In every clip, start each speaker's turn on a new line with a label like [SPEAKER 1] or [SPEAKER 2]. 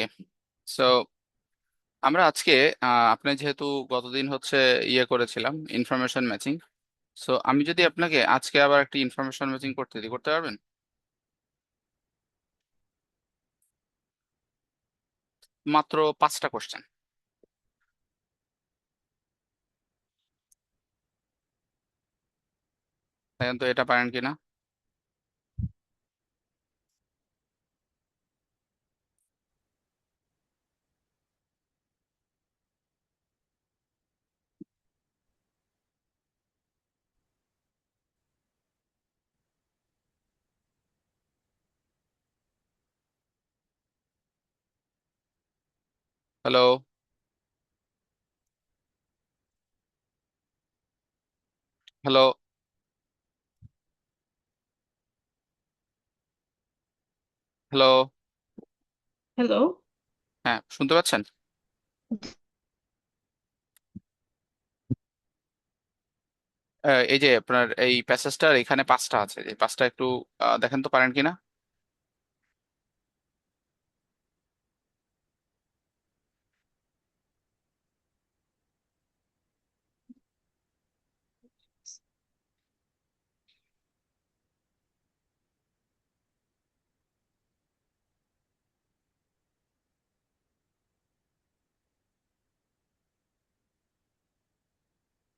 [SPEAKER 1] ওকে। So আমরা আজকে আপনি যেহেতু গতদিন হচ্ছে ইয়ে করেছিলাম ইনফরমেশন ম্যাচিং। সো আমি যদি আপনাকে আজকে আবার একটা ইনফরমেশন ম্যাচিং করতে দিই, করতে পারবেন? মাত্র 5টা কোশ্চেন। দেখেন তো এটা পারেন কিনা। Hello, hello, hello.
[SPEAKER 2] হ্যালো।
[SPEAKER 1] হ্যাঁ, শুনতে পাচ্ছেন? এই যে আপনার এই প্যাসেজটার এখানে 5টা আছে, এই 5টা একটু দেখেন তো পারেন কিনা।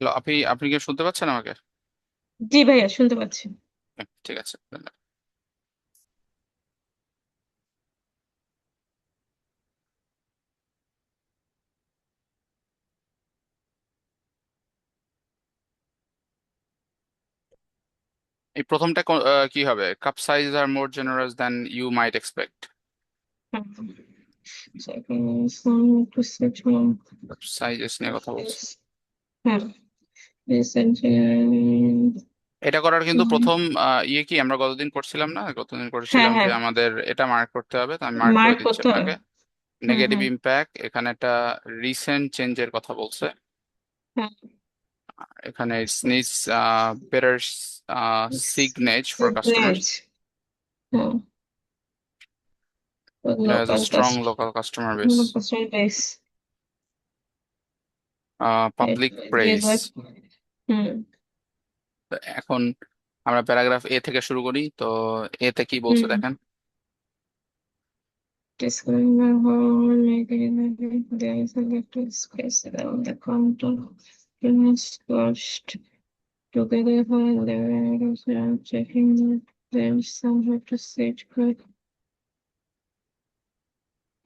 [SPEAKER 1] হ্যালো, আপনি আপনি কি শুনতে পাচ্ছেন আমাকে?
[SPEAKER 2] জি ভাইয়া, শুনতে পাচ্ছি।
[SPEAKER 1] হ্যাঁ, ঠিক আছে। এই প্রথমটা কি হবে? Cup size are more generous than you might expect. Cup sizes নিয়ে কথা বলছে।
[SPEAKER 2] হ্যাঁ।
[SPEAKER 1] এটা করার কিন্তু প্রথম ইয়ে কি আমরা গতদিন করছিলাম না, গতদিন
[SPEAKER 2] হ্যাঁ
[SPEAKER 1] করেছিলাম যে
[SPEAKER 2] হ্যাঁ,
[SPEAKER 1] আমাদের এটা মার্ক করতে হবে, তো আমি মার্ক করে
[SPEAKER 2] মার্ক
[SPEAKER 1] দিচ্ছি
[SPEAKER 2] করতে হয়।
[SPEAKER 1] আপনাকে।
[SPEAKER 2] হ্যাঁ
[SPEAKER 1] নেগেটিভ
[SPEAKER 2] হ্যাঁ
[SPEAKER 1] ইম্প্যাক্ট, এখানে একটা রিসেন্ট চেঞ্জের কথা বলছে।
[SPEAKER 2] হ্যাঁ।
[SPEAKER 1] এখানে স্নিজ better signage for customers,
[SPEAKER 2] signage. হ্যাঁ।
[SPEAKER 1] Has a
[SPEAKER 2] local
[SPEAKER 1] strong local customer base,
[SPEAKER 2] customer base.
[SPEAKER 1] Public press.
[SPEAKER 2] হুম।
[SPEAKER 1] এখন আমরা প্যারাগ্রাফ এ থেকে শুরু করি, তো এতে কি বলছে
[SPEAKER 2] হুম।
[SPEAKER 1] দেখেন।
[SPEAKER 2] Describing the whole making there is a little space around the counter. Finish washed together while the windows are checking the bench somehow to sit good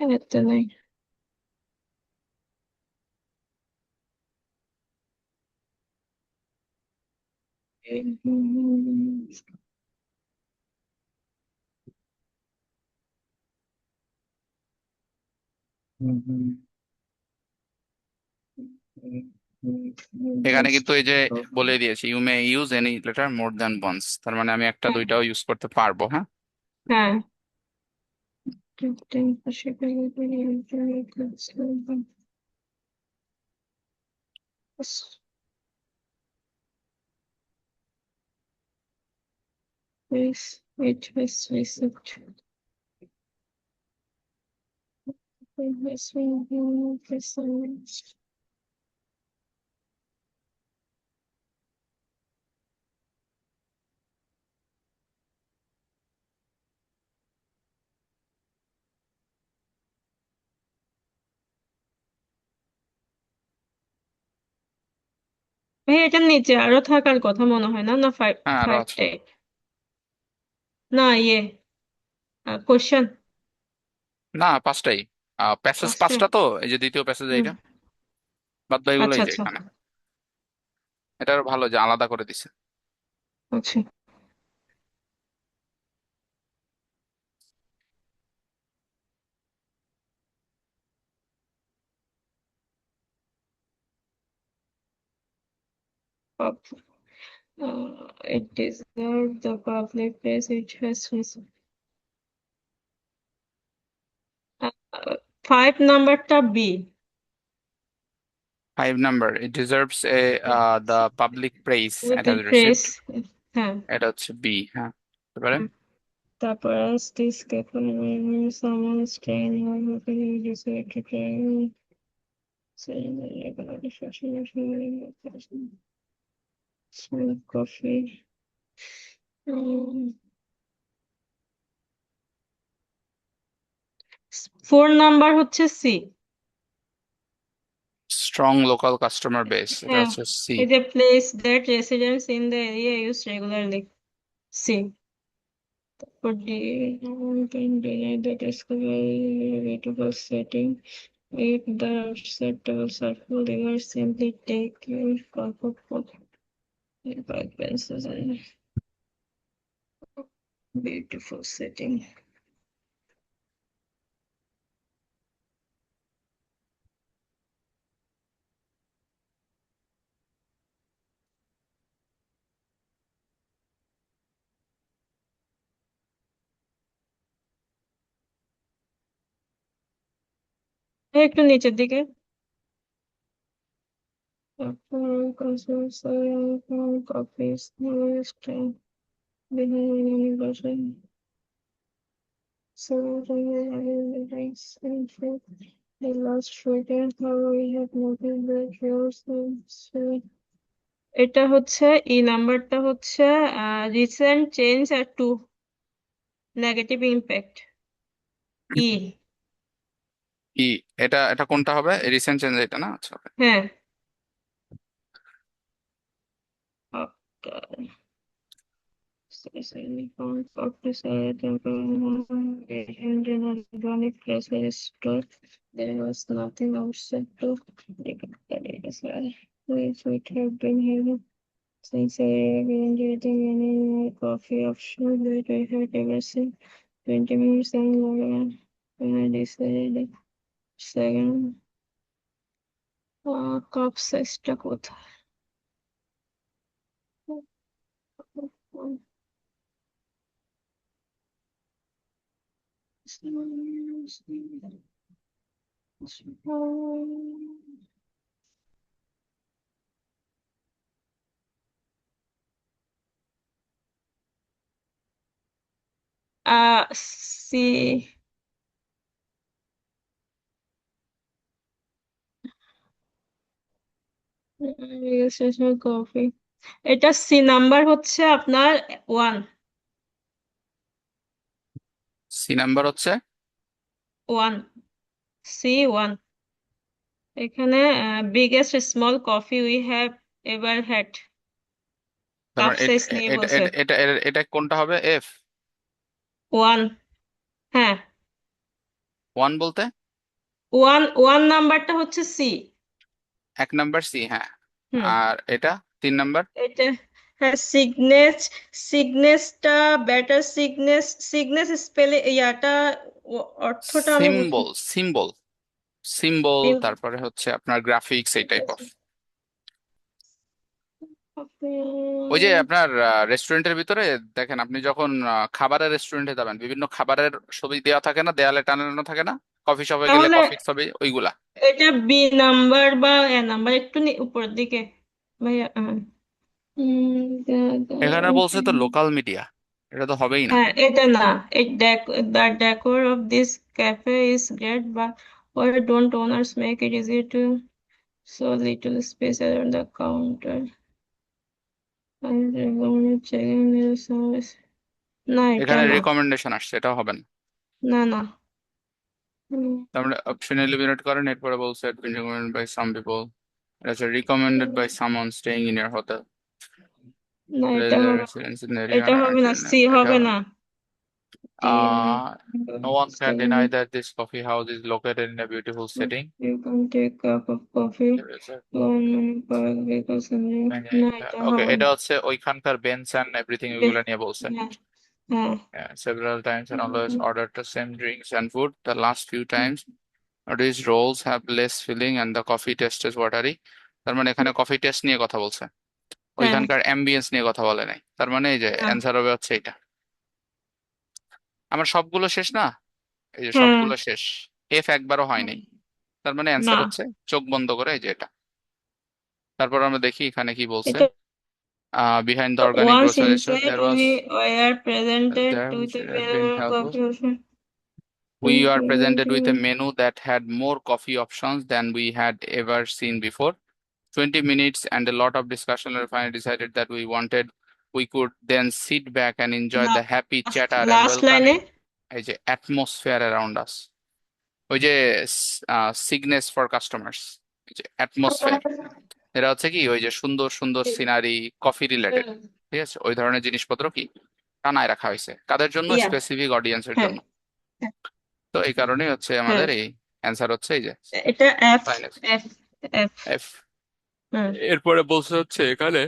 [SPEAKER 2] at the night.
[SPEAKER 1] এখানে কিন্তু এই যে বলে দিয়েছি, you may use any letter more than once, তার মানে আমি একটা দুইটাও ইউজ করতে পারবো। হ্যাঁ,
[SPEAKER 2] হ্যাঁ। Space, it was research. ভাই, এটার নিচে আরো থাকার কথা মনে হয় না, না ফাইভ?
[SPEAKER 1] হ্যাঁ আরো আছে।
[SPEAKER 2] ফাইভটাই? না, কোশ্চেন।
[SPEAKER 1] না, 5টাই। প্যাসেজ
[SPEAKER 2] পাঁচটা?
[SPEAKER 1] 5টা, তো এই যে দ্বিতীয় প্যাসেজ
[SPEAKER 2] হুম।
[SPEAKER 1] এইটা, বাদ বাকিগুলো
[SPEAKER 2] আচ্ছা
[SPEAKER 1] এই যে
[SPEAKER 2] আচ্ছা
[SPEAKER 1] এখানে। এটা আরো ভালো যে আলাদা করে দিছে।
[SPEAKER 2] আচ্ছা। Pub- it deserved the public praise it has received. 5 নাম্বারটা B.
[SPEAKER 1] 5 number, it deserves a the public praise
[SPEAKER 2] with
[SPEAKER 1] it
[SPEAKER 2] the
[SPEAKER 1] has
[SPEAKER 2] press.
[SPEAKER 1] Received.
[SPEAKER 2] হ্যাঁ।
[SPEAKER 1] এটা হচ্ছে বি। হ্যাঁ, হতে পারে।
[SPEAKER 2] তারপর as this cafe someone staying or looking decided to try saying that regular small coffee. Four number হচ্ছে C.
[SPEAKER 1] Strong local customer base, এটা
[SPEAKER 2] হ্যাঁ,
[SPEAKER 1] হচ্ছে সি।
[SPEAKER 2] এই যে place that residents in the area use regularly, C. তারপর D that is relatable setting. If the acceptable circle, they will simply take your cup of coffee. Five pencils and beautiful setting. একটু নিচের দিকে। তারপর coffee behind বাসায় so rice and fruit. The last weekend, how we have noticed that yours so এটা হচ্ছে ই নাম্বারটা হচ্ছে recent change আর two negative impact, ই।
[SPEAKER 1] ই, এটা এটা কোনটা হবে? রিসেন্ট চেঞ্জ এটা না? আচ্ছা okay.
[SPEAKER 2] হ্যাঁ। Okay. Especially found pesticide and an organic grocery store. There was nothing outside to detect the data as well. We have been here since I began getting any more coffee option that I had ever seen. 20 minutes and longer when I decided second cup size টা কোথায়? C. Coffee, এটা C number হচ্ছে আপনার one.
[SPEAKER 1] C number হচ্ছে
[SPEAKER 2] one, C one. এখানে biggest small coffee we have ever had,
[SPEAKER 1] তার
[SPEAKER 2] cup
[SPEAKER 1] মানে
[SPEAKER 2] size নিয়ে
[SPEAKER 1] এটা
[SPEAKER 2] বলছে।
[SPEAKER 1] এটা এটা এটা এটা কোনটা হবে? এফ
[SPEAKER 2] ওয়ান, হ্যাঁ।
[SPEAKER 1] ওয়ান বলতে
[SPEAKER 2] ওয়ান, ওয়ান নাম্বারটা হচ্ছে সি।
[SPEAKER 1] এক নাম্বার সি, হ্যাঁ।
[SPEAKER 2] হুম।
[SPEAKER 1] আর এটা তিন নাম্বার
[SPEAKER 2] এটা, হ্যাঁ, সিগনেস, সিগনেসটা বেটার সিগনেস, সিগনেস স্পেলে ইয়াটা অর্থটা আমি বুঝি।
[SPEAKER 1] সিম্বল, সিম্বল, সিম্বল, তারপরে হচ্ছে আপনার গ্রাফিক্স, এই টাইপ অফ। ওই যে আপনার রেস্টুরেন্টের ভিতরে দেখেন, আপনি যখন খাবারের রেস্টুরেন্টে যাবেন, বিভিন্ন খাবারের ছবি দেওয়া থাকে না, দেয়ালে টানানো থাকে না? কফি শপে গেলে
[SPEAKER 2] তাহলে
[SPEAKER 1] কফির ছবি, ওইগুলা।
[SPEAKER 2] এটা বি নাম্বার বা এ নাম্বার, একটু উপরের দিকে ভাইয়া।
[SPEAKER 1] এখানে বলছে তো লোকাল মিডিয়া, এটা তো হবেই না।
[SPEAKER 2] হ্যাঁ, এটা না। The decor of this cafe is great, but why don't owners make it easy to so little space around the counter? I recommend checking the service. না, এটা
[SPEAKER 1] এখানে
[SPEAKER 2] না।
[SPEAKER 1] রিকমেন্ডেশন আসছে, এটাও হবে না।
[SPEAKER 2] না, না। হুম,
[SPEAKER 1] তারপরে অপশন এলিমিনেট করেন, এরপরে বলছে রিকমেন্ডেড বাই সাম পিপল, এটা হচ্ছে recommended by someone staying in your hotel,
[SPEAKER 2] না, এটা
[SPEAKER 1] রেগুলার
[SPEAKER 2] হবে না।
[SPEAKER 1] Residents in area.
[SPEAKER 2] এটা হবে না, সি
[SPEAKER 1] এটা
[SPEAKER 2] হবে না।
[SPEAKER 1] no one can deny that this coffee house is located in a beautiful setting.
[SPEAKER 2] You can take cup of coffee
[SPEAKER 1] There is a
[SPEAKER 2] one park because না, এটা
[SPEAKER 1] ওকে,
[SPEAKER 2] হবে
[SPEAKER 1] এটা
[SPEAKER 2] না।
[SPEAKER 1] হচ্ছে ওইখানকার বেঞ্চ এন্ড এভরিথিং,
[SPEAKER 2] বে-
[SPEAKER 1] এগুলো নিয়ে বলছে।
[SPEAKER 2] হ্যাঁ, হ্যাঁ।
[SPEAKER 1] Yeah, several times and always ordered the same drinks and food. The last few times, these rolls have less filling and the coffee taste is watery. তার মানে এখানে কফি টেস্ট নিয়ে কথা বলছে,
[SPEAKER 2] হ্যাঁ,
[SPEAKER 1] ওইখানকার অ্যাম্বিয়েন্স নিয়ে কথা বলে নাই। তার মানে এই যে
[SPEAKER 2] হ্যাঁ,
[SPEAKER 1] অ্যান্সার হবে হচ্ছে এটা। আমার সবগুলো শেষ না? এই যে
[SPEAKER 2] হ্যাঁ।
[SPEAKER 1] সবগুলো শেষ, এফ একবারও হয় নাই। তার মানে
[SPEAKER 2] না,
[SPEAKER 1] অ্যান্সার হচ্ছে চোখ বন্ধ করে এই যে এটা। তারপর আমরা দেখি এখানে কি বলছে।
[SPEAKER 2] এটা
[SPEAKER 1] Behind the
[SPEAKER 2] So
[SPEAKER 1] organic
[SPEAKER 2] once
[SPEAKER 1] grocery store,
[SPEAKER 2] inside,
[SPEAKER 1] there
[SPEAKER 2] we
[SPEAKER 1] was
[SPEAKER 2] were presented
[SPEAKER 1] there
[SPEAKER 2] with
[SPEAKER 1] which
[SPEAKER 2] a
[SPEAKER 1] have been
[SPEAKER 2] better
[SPEAKER 1] helpful.
[SPEAKER 2] cooperation.
[SPEAKER 1] We are presented with a menu that had more coffee options than we had ever seen before. 20 minutes and a lot of discussion, and finally decided that we could then sit back and enjoy the happy chatter and
[SPEAKER 2] last লাইনে
[SPEAKER 1] welcoming এই যে atmosphere around us. ওই যে সিগনেস for customers, এই যে atmosphere, এটা হচ্ছে কি ওই যে সুন্দর সুন্দর সিনারি, কফি রিলেটেড, ঠিক আছে, ওই ধরনের জিনিসপত্র কি টানায় রাখা হয়েছে কাদের জন্য,
[SPEAKER 2] ইয়া
[SPEAKER 1] স্পেসিফিক অডিয়েন্সের
[SPEAKER 2] হ্যাঁ
[SPEAKER 1] জন্য। তো এই কারণেই হচ্ছে
[SPEAKER 2] হ্যাঁ
[SPEAKER 1] আমাদের এই অ্যান্সার হচ্ছে এই যে
[SPEAKER 2] এটা F
[SPEAKER 1] signage
[SPEAKER 2] F F
[SPEAKER 1] F.
[SPEAKER 2] হুম
[SPEAKER 1] এরপরে বলছে হচ্ছে এখানে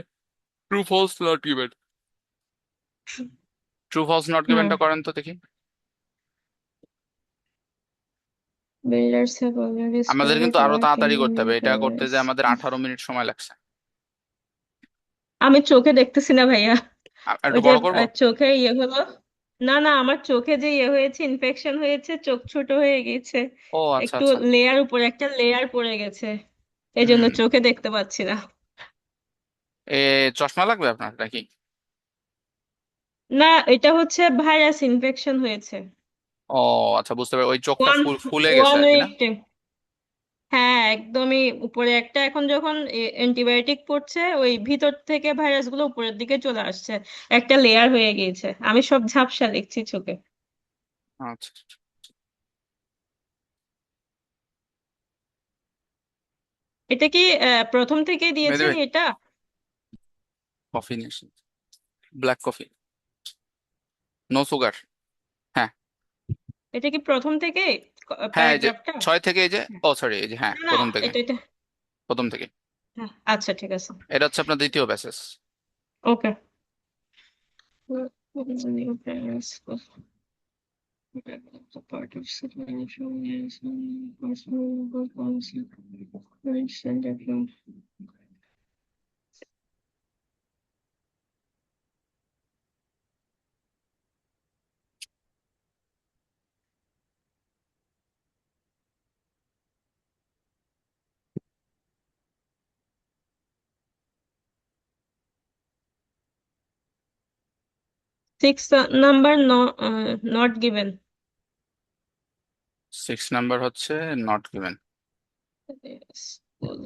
[SPEAKER 1] true false not given. True false not
[SPEAKER 2] hmm
[SPEAKER 1] গিভেনটা করেন তো দেখি।
[SPEAKER 2] builders have already
[SPEAKER 1] আমাদের
[SPEAKER 2] started
[SPEAKER 1] কিন্তু আরো
[SPEAKER 2] working
[SPEAKER 1] তাড়াতাড়ি
[SPEAKER 2] on
[SPEAKER 1] করতে হবে,
[SPEAKER 2] new
[SPEAKER 1] এটা করতে যে
[SPEAKER 2] device.
[SPEAKER 1] আমাদের 18 মিনিট সময় লাগছে।
[SPEAKER 2] আমি চোখে দেখতেছি না ভাইয়া।
[SPEAKER 1] একটু
[SPEAKER 2] ওই যে
[SPEAKER 1] বড় করবো।
[SPEAKER 2] চোখে ইয়ে হলো। না না, আমার চোখে যে ইয়ে হয়েছে, ইনফেকশন হয়েছে, চোখ ছোট হয়ে গেছে।
[SPEAKER 1] ও আচ্ছা
[SPEAKER 2] একটু
[SPEAKER 1] আচ্ছা।
[SPEAKER 2] লেয়ার উপরে একটা লেয়ার পড়ে গেছে, এই জন্য
[SPEAKER 1] হুম।
[SPEAKER 2] চোখে দেখতে পাচ্ছি না।
[SPEAKER 1] এ চশমা লাগবে আপনার নাকি?
[SPEAKER 2] না, এটা হচ্ছে ভাইরাস ইনফেকশন হয়েছে।
[SPEAKER 1] ও আচ্ছা, বুঝতে পারি, ওই চোখটা
[SPEAKER 2] ওয়ান
[SPEAKER 1] ফুলে গেছে
[SPEAKER 2] ওয়ান
[SPEAKER 1] আর কি না?
[SPEAKER 2] উইক হ্যাঁ, একদমই উপরে একটা, এখন যখন অ্যান্টিবায়োটিক পড়ছে ওই ভিতর থেকে ভাইরাস গুলো উপরের দিকে চলে আসছে, একটা লেয়ার হয়ে গিয়েছে। আমি সব ঝাপসা দেখছি চোখে।
[SPEAKER 1] আচ্ছা।
[SPEAKER 2] এটা কি প্রথম থেকে দিয়েছেন
[SPEAKER 1] মেদিবে
[SPEAKER 2] এটা?
[SPEAKER 1] কফি নিয়ে এসেছি, ব্ল্যাক কফি, নো সুগার। হ্যাঁ।
[SPEAKER 2] এটা কি প্রথম থেকে
[SPEAKER 1] হ্যাঁ এই যে
[SPEAKER 2] প্যারাগ্রাফটা?
[SPEAKER 1] 6 থেকে এই যে, ও সরি, এই যে হ্যাঁ
[SPEAKER 2] না না,
[SPEAKER 1] প্রথম থেকে,
[SPEAKER 2] এটা
[SPEAKER 1] প্রথম থেকে।
[SPEAKER 2] হ্যাঁ, আচ্ছা ঠিক আছে।
[SPEAKER 1] এটা হচ্ছে আপনার দ্বিতীয় passage.
[SPEAKER 2] Okay. New parents was the part of supplemental years and personal policy center from six number no not given.
[SPEAKER 1] 6 number হচ্ছে not given.
[SPEAKER 2] School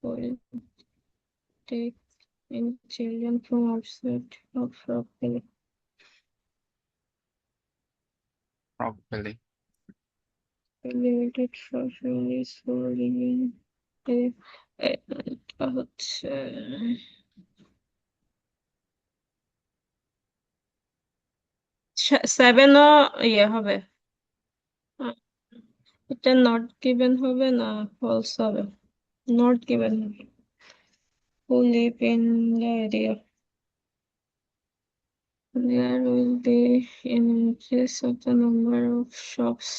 [SPEAKER 2] will take in children from outside of Rockville.
[SPEAKER 1] Probably.
[SPEAKER 2] Limited socially so living হচ্ছে সেভেনও ইয়ে হবে। আহ, এটা not given হবে না false হবে? Not given হবে। Who live in the area? There will be an increase of the number of shops.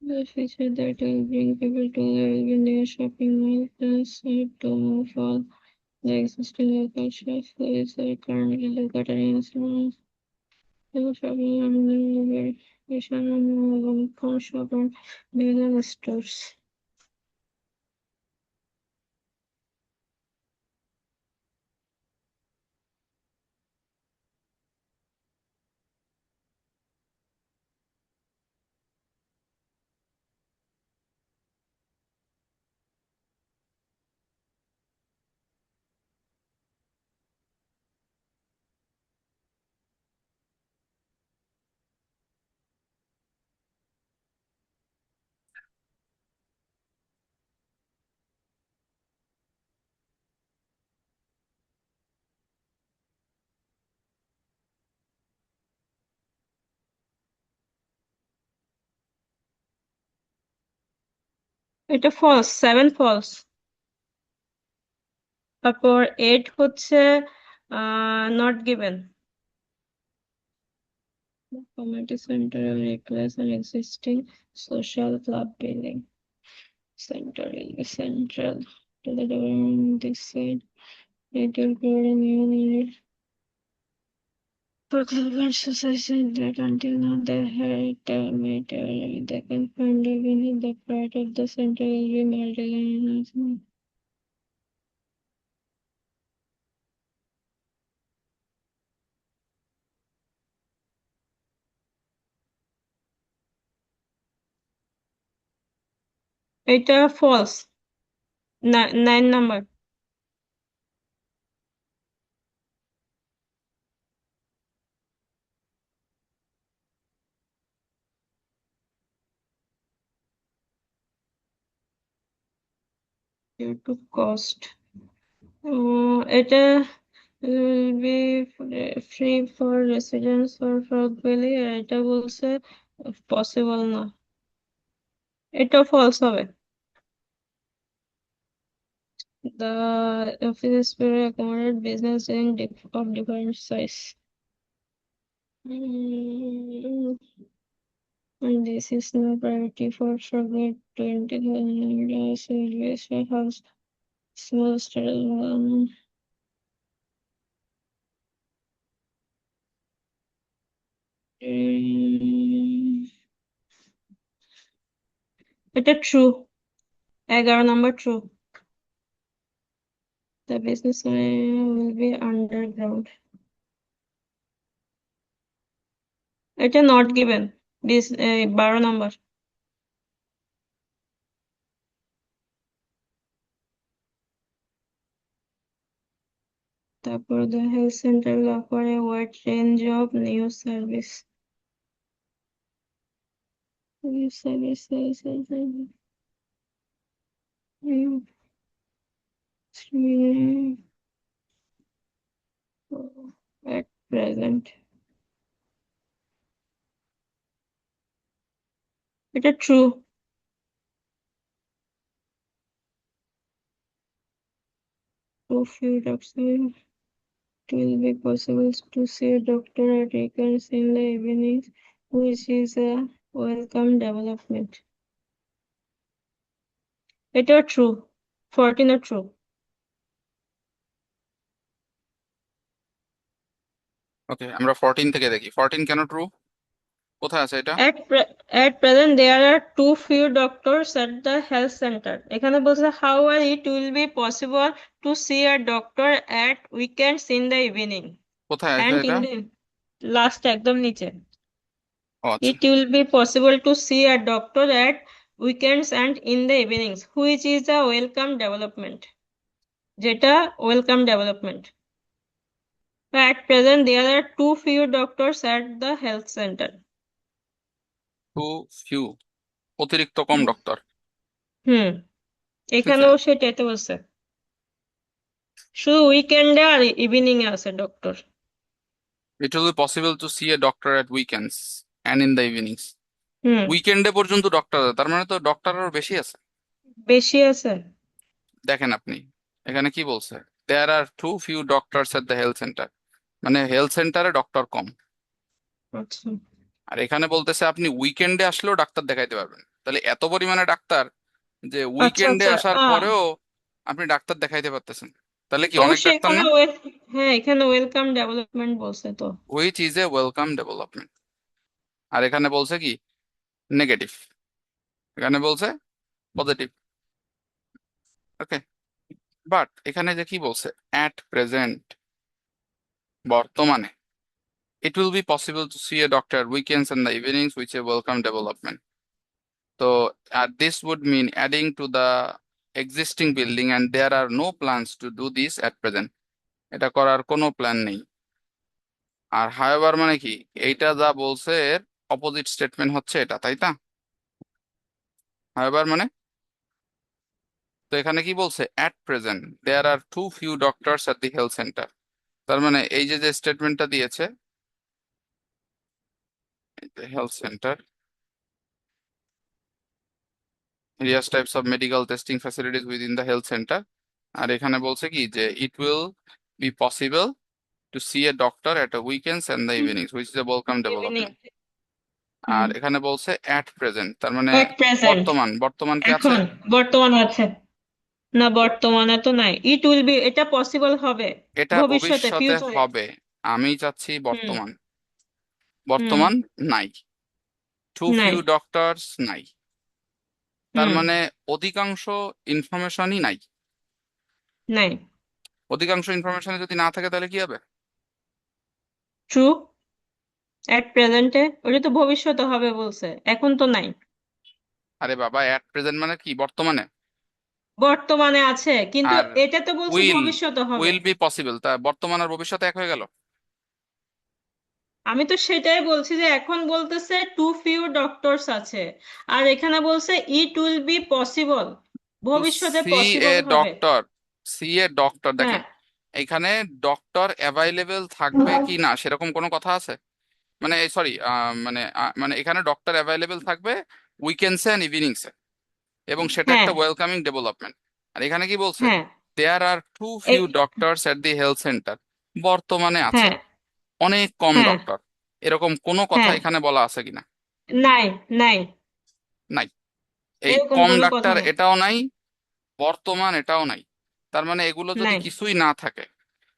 [SPEAKER 2] The feature that will bring people together will be new shopping malls that serve to move all the existing local shops. There is a currently located in some shopping and the verification and home shop and business stores. এটা false, seven false. তারপর eight হচ্ছে not given. The community center will replace an existing social club building. Center will be central to the development this side. It will provide a new need for Cleveland society that until now they had made available. They can find beneath the part of the center will be multi-line. এটা false. 9 number. Due to cost, এটা will be free for residents or frog valley, আর এটা বলছে possible না, এটা false হবে। The office will accommodate business of different size. Mm, and this is no priority for forget 20,000 house small style. এটা true, 11 number true. The business will be underground. এটা not given, 12 number. তারপর the health center will offer a wide range of new service. New services, new, at present. এটা true. To few doctors, it will be possible to see a doctor at weekends in the evenings, which is a welcome development. এটা true, 14 true.
[SPEAKER 1] ওকে, আমরা 14 থেকে দেখি 14 কেন true, কোথায় আছে এটা?
[SPEAKER 2] At present, there are too few doctors at the health center. এখানে বলছে however it will be possible to see a doctor at weekends in the evening
[SPEAKER 1] কোথায় আছে
[SPEAKER 2] and
[SPEAKER 1] এটা?
[SPEAKER 2] in the last একদম নিচে।
[SPEAKER 1] ও আচ্ছা।
[SPEAKER 2] It will be possible to see a doctor at weekends and in the evenings, which is a welcome development. যেটা welcome development. At present, there are too few doctors at the health center.
[SPEAKER 1] Too few, অতিরিক্ত কম
[SPEAKER 2] হুম,
[SPEAKER 1] doctor.
[SPEAKER 2] হুম,
[SPEAKER 1] ঠিক আছে,
[SPEAKER 2] এখানেও সেটাই তো বলছে, শুধু উইকেন্ডে আর ইভিনিং এ আছে doctor.
[SPEAKER 1] It will be possible to see a doctor at weekends and in the evenings.
[SPEAKER 2] হুম,
[SPEAKER 1] উইকেন্ডে পর্যন্ত ডক্টর আছে, তার মানে তো ডক্টর আরো বেশি আছে।
[SPEAKER 2] বেশি আছে।
[SPEAKER 1] দেখেন আপনি, এখানে কি বলছে, there are too few doctors at the health centre, মানে হেলথ সেন্টারে ডক্টর কম।
[SPEAKER 2] আচ্ছা,
[SPEAKER 1] আর এখানে বলতেছে আপনি উইকেন্ডে আসলেও ডাক্তার দেখাইতে পারবেন, তাহলে এত পরিমাণে ডাক্তার যে
[SPEAKER 2] আচ্ছা,
[SPEAKER 1] উইকেন্ডে
[SPEAKER 2] আচ্ছা।
[SPEAKER 1] আসার পরেও আপনি ডাক্তার দেখাইতে পারতেছেন, তাহলে কি অনেক
[SPEAKER 2] অবশ্যই
[SPEAKER 1] ডাক্তার
[SPEAKER 2] এখানে
[SPEAKER 1] না?
[SPEAKER 2] হ্যাঁ, এখানে ওয়েলকাম ডেভেলপমেন্ট বলছে তো।
[SPEAKER 1] Which is a welcome development. আর এখানে বলছে কি, নেগেটিভ, এখানে বলছে পজিটিভ। ওকে, বাট এখানে যে কি বলছে, অ্যাট প্রেজেন্ট, বর্তমানে, it will be possible to see a doctor weekends and the evenings, which is a welcome development. So this would mean adding to the existing building, and there are no plans to do this at present. এটা করার কোনো plan নেই। আর however মানে কি, এইটা যা বলছে এর অপোজিট স্টেটমেন্ট হচ্ছে এটা, তাই না? হাওয়েভার মানে, তো এখানে কি বলছে, at present there are too few doctors at the health centre, তার মানে এই যে যে স্টেটমেন্টটা দিয়েছে, health centre, various types of medical testing facilities within the health center, আর এখানে বলছে কি যে it will be possible to see a doctor at a weekends and the evenings, which is a welcome
[SPEAKER 2] evening.
[SPEAKER 1] development.
[SPEAKER 2] হুম,
[SPEAKER 1] আর এখানে বলছে at present, তার মানে
[SPEAKER 2] at present,
[SPEAKER 1] বর্তমান, বর্তমান কি আছে?
[SPEAKER 2] এখন বর্তমান আছে না? বর্তমানে তো নাই। ইট উইল বি, এটা পসিবল হবে
[SPEAKER 1] এটা
[SPEAKER 2] ভবিষ্যতে,
[SPEAKER 1] ভবিষ্যতে
[SPEAKER 2] ফিউচারে।
[SPEAKER 1] হবে, আমি চাচ্ছি
[SPEAKER 2] হুম,
[SPEAKER 1] বর্তমান।
[SPEAKER 2] হুম,
[SPEAKER 1] বর্তমান নাই, টু
[SPEAKER 2] নাই,
[SPEAKER 1] ফিউ ডক্টরস নাই, তার
[SPEAKER 2] হুম,
[SPEAKER 1] মানে অধিকাংশ ইনফরমেশনই নাই।
[SPEAKER 2] নাই।
[SPEAKER 1] অধিকাংশ ইনফরমেশন যদি না থাকে তাহলে কি হবে?
[SPEAKER 2] ট্রু, এট প্রেজেন্টে ওটা তো ভবিষ্যতে হবে বলছে, এখন তো নাই।
[SPEAKER 1] আরে বাবা, অ্যাট প্রেজেন্ট মানে কি, বর্তমানে?
[SPEAKER 2] বর্তমানে আছে, কিন্তু
[SPEAKER 1] আর
[SPEAKER 2] এটা তো বলছে
[SPEAKER 1] উইল,
[SPEAKER 2] ভবিষ্যতে হবে।
[SPEAKER 1] উইল বি পসিবল, তা বর্তমান আর ভবিষ্যতে এক হয়ে গেল?
[SPEAKER 2] আমি তো সেটাই বলছি যে এখন বলতেছে টু ফিউ ডক্টরস আছে, আর এখানে বলছে it will be possible,
[SPEAKER 1] to
[SPEAKER 2] ভবিষ্যতে
[SPEAKER 1] সি এ
[SPEAKER 2] পসিবল হবে।
[SPEAKER 1] ডক্টর, সি এ ডক্টর,
[SPEAKER 2] হ্যাঁ।
[SPEAKER 1] দেখেন এখানে ডক্টর অ্যাভাইলেবল থাকবে কি না সেরকম কোনো কথা আছে? মানে সরি, মানে এখানে ডক্টর অ্যাভাইলেবল থাকবে উইকেন্ডসে অ্যান্ড ইভিনিংসে, এবং সেটা
[SPEAKER 2] হ্যাঁ।
[SPEAKER 1] একটা ওয়েলকামিং ডেভেলপমেন্ট। আর এখানে কি বলছে,
[SPEAKER 2] হ্যাঁ।
[SPEAKER 1] দেয়ার আর টু ফিউ
[SPEAKER 2] এই-
[SPEAKER 1] ডক্টরস এট দি হেলথ সেন্টার, বর্তমানে আছে
[SPEAKER 2] হ্যাঁ।
[SPEAKER 1] অনেক কম
[SPEAKER 2] হ্যাঁ।
[SPEAKER 1] ডক্টর, এরকম কোনো কথা
[SPEAKER 2] হ্যাঁ।
[SPEAKER 1] এখানে বলা আছে কিনা?
[SPEAKER 2] নাই। নাই।
[SPEAKER 1] নাই। এই
[SPEAKER 2] এরকম
[SPEAKER 1] কম
[SPEAKER 2] কোনো কথা
[SPEAKER 1] ডাক্তার
[SPEAKER 2] নাই।
[SPEAKER 1] এটাও নাই, বর্তমান এটাও নাই। তার মানে এগুলো যদি
[SPEAKER 2] নাই।
[SPEAKER 1] কিছুই না থাকে,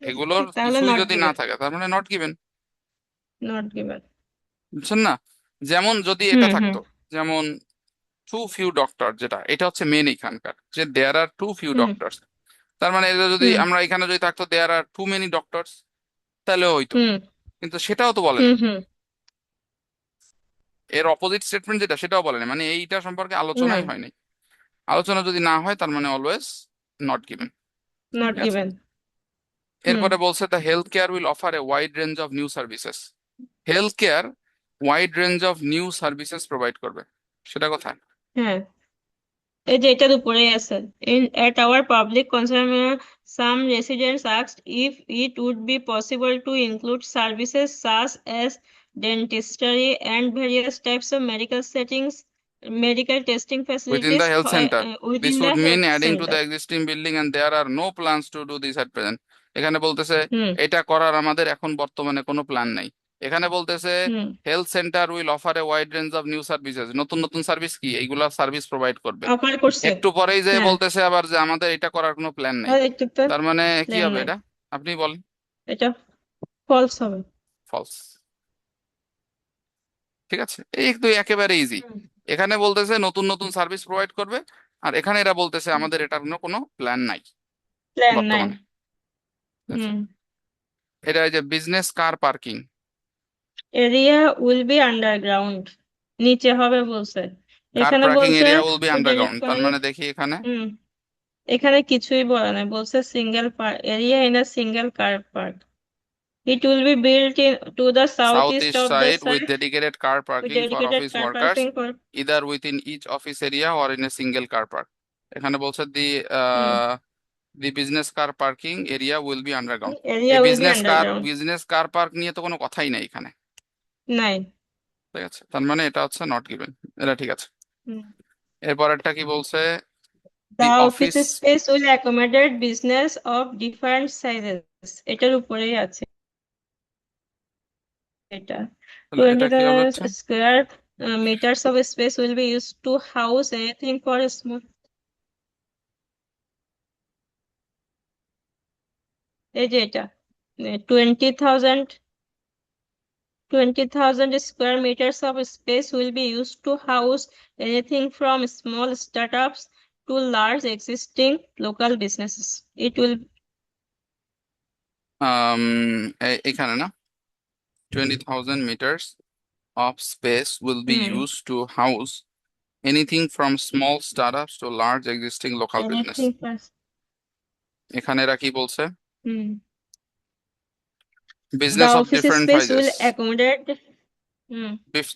[SPEAKER 1] এগুলোর
[SPEAKER 2] তাহলে
[SPEAKER 1] কিছুই
[SPEAKER 2] নট
[SPEAKER 1] যদি না
[SPEAKER 2] গিভেন।
[SPEAKER 1] থাকে, তার মানে নট গিভেন।
[SPEAKER 2] Not given.
[SPEAKER 1] বুঝছেন না? যেমন যদি এটা
[SPEAKER 2] হুম। হুম।
[SPEAKER 1] থাকতো, যেমন টু ফিউ ডক্টর, যেটা এটা হচ্ছে মেন এখানকার, যে দেয়ার are too few
[SPEAKER 2] hmm.
[SPEAKER 1] Doctors, তার মানে এটা যদি
[SPEAKER 2] হুম।
[SPEAKER 1] আমরা এখানে যদি থাকতো দেয়ার আর টু মেনি ডক্টরস, তাহলে হইতো।
[SPEAKER 2] হুম।
[SPEAKER 1] কিন্তু সেটাও তো বলেনি।
[SPEAKER 2] হুম। হুম।
[SPEAKER 1] এর অপোজিট স্টেটমেন্ট যেটা, সেটাও বলেনি, মানে এইটা সম্পর্কে
[SPEAKER 2] না।
[SPEAKER 1] আলোচনাই হয়নি। আলোচনা যদি না হয় তার মানে অলওয়েজ নট গিভেন।
[SPEAKER 2] নট
[SPEAKER 1] ঠিক আছে।
[SPEAKER 2] গিভেন। হুম।
[SPEAKER 1] এরপরে বলছে the health care will offer a wide range of new services. Health care wide range of new services provide করবে, সেটা কোথায়?
[SPEAKER 2] হ্যাঁ, এই যে এটার উপরেই আছে। In at our public concern, some residents asked if it would be possible to include services such as dentistry and various types of medical settings, medical testing
[SPEAKER 1] within the
[SPEAKER 2] facilities
[SPEAKER 1] health centre,
[SPEAKER 2] within
[SPEAKER 1] this
[SPEAKER 2] the
[SPEAKER 1] would mean
[SPEAKER 2] health
[SPEAKER 1] adding to
[SPEAKER 2] center.
[SPEAKER 1] The existing building and there are no plans to do this at present. এখানে বলতেছে
[SPEAKER 2] হুম।
[SPEAKER 1] এটা করার আমাদের এখন বর্তমানে কোনো plan নেই। এখানে বলতেছে
[SPEAKER 2] হুম।
[SPEAKER 1] Health centre will offer a wide range of new services, নতুন নতুন সার্ভিস কি এইগুলা সার্ভিস প্রোভাইড করবে।
[SPEAKER 2] অফার করছে।
[SPEAKER 1] একটু পরেই যে
[SPEAKER 2] হ্যাঁ।
[SPEAKER 1] বলতেছে আবার যে আমাদের এটা করার কোনো প্ল্যান নেই।
[SPEAKER 2] আর একটু তো
[SPEAKER 1] তার মানে কি
[SPEAKER 2] প্ল্যান
[SPEAKER 1] হবে
[SPEAKER 2] নাই।
[SPEAKER 1] এটা? আপনি বলেন।
[SPEAKER 2] এটা ফলস হবে।
[SPEAKER 1] ফলস। ঠিক আছে, এই তো একেবারে ইজি।
[SPEAKER 2] হুম।
[SPEAKER 1] এখানে বলতেছে নতুন নতুন সার্ভিস প্রোভাইড করবে, আর এখানে এরা বলতেছে আমাদের এটার কোনো কোনো প্ল্যান নাই
[SPEAKER 2] প্ল্যান নাই।
[SPEAKER 1] বর্তমানে। ঠিক আছে।
[SPEAKER 2] হুম।
[SPEAKER 1] এটা এই যে business car parking.
[SPEAKER 2] Area will be underground, নিচে হবে বলছে।
[SPEAKER 1] কার
[SPEAKER 2] এখানে
[SPEAKER 1] পার্কিং
[SPEAKER 2] বলছে
[SPEAKER 1] area will be
[SPEAKER 2] food
[SPEAKER 1] underground, তার
[SPEAKER 2] ইলেকট্রনিক।
[SPEAKER 1] মানে দেখি এখানে
[SPEAKER 2] হুম। এখানে কিছুই বলা নাই, বলছে single area in a single car park, it will be built in to the south
[SPEAKER 1] south
[SPEAKER 2] east
[SPEAKER 1] east
[SPEAKER 2] of the
[SPEAKER 1] side with
[SPEAKER 2] site
[SPEAKER 1] dedicated car
[SPEAKER 2] with
[SPEAKER 1] parking for
[SPEAKER 2] dedicated
[SPEAKER 1] office
[SPEAKER 2] car
[SPEAKER 1] workers,
[SPEAKER 2] parking for.
[SPEAKER 1] Either within each office area or in a single car park. এখানে বলছে
[SPEAKER 2] হুম।
[SPEAKER 1] The business car parking area will be underground.
[SPEAKER 2] Area
[SPEAKER 1] এই
[SPEAKER 2] will be
[SPEAKER 1] business
[SPEAKER 2] underground.
[SPEAKER 1] Car park নিয়ে তো কোনো কথাই নেই এখানে।
[SPEAKER 2] নাই।
[SPEAKER 1] ঠিক আছে, তার মানে এটা হচ্ছে নট গিভেন। এটা ঠিক আছে।
[SPEAKER 2] হুম।
[SPEAKER 1] এরপরেরটা কি বলছে,
[SPEAKER 2] the
[SPEAKER 1] the
[SPEAKER 2] office
[SPEAKER 1] office.
[SPEAKER 2] Space will accommodate business of different sizes, এটার উপরেই আছে এটা।
[SPEAKER 1] তাহলে এটা কি হবে
[SPEAKER 2] 20,000
[SPEAKER 1] হচ্ছে,
[SPEAKER 2] square meters of space will be used to house anything for small, এই যে এটা 20,000 20,000 square meters of space will be used to house anything from small startups to large existing local businesses. It will.
[SPEAKER 1] আম, এখানে না, 20,000 meters of space will be
[SPEAKER 2] hmm.
[SPEAKER 1] used to house anything from small startups to large existing local business।
[SPEAKER 2] anything plus.
[SPEAKER 1] এখানে এরা কি বলছে,
[SPEAKER 2] হুম। The
[SPEAKER 1] business of
[SPEAKER 2] office
[SPEAKER 1] different
[SPEAKER 2] space
[SPEAKER 1] sizes,
[SPEAKER 2] will accommodate. Hmm.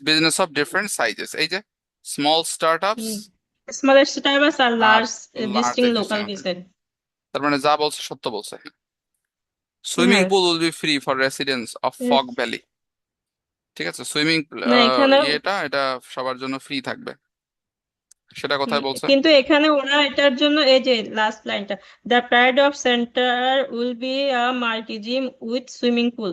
[SPEAKER 1] Business of different sizes, এই যে small startups
[SPEAKER 2] hmm. Smaller startups are
[SPEAKER 1] R
[SPEAKER 2] large
[SPEAKER 1] large
[SPEAKER 2] existing
[SPEAKER 1] existing.
[SPEAKER 2] local business.
[SPEAKER 1] তার মানে যা বলছে সত্য বলছে। সুইমিং
[SPEAKER 2] হ্যাঁ।
[SPEAKER 1] Pool will be free for residents of Frog
[SPEAKER 2] Yes.
[SPEAKER 1] Valley. ঠিক আছে, সুইমিং
[SPEAKER 2] না এখানে।
[SPEAKER 1] এটা সবার জন্য ফ্রি থাকবে, সেটা
[SPEAKER 2] হুম,
[SPEAKER 1] কোথায় বলছে?
[SPEAKER 2] কিন্তু এখানে ওরা এটার জন্য এই যে লাস্ট লাইনটা, the pride of centre will be a multi gym with swimming pool,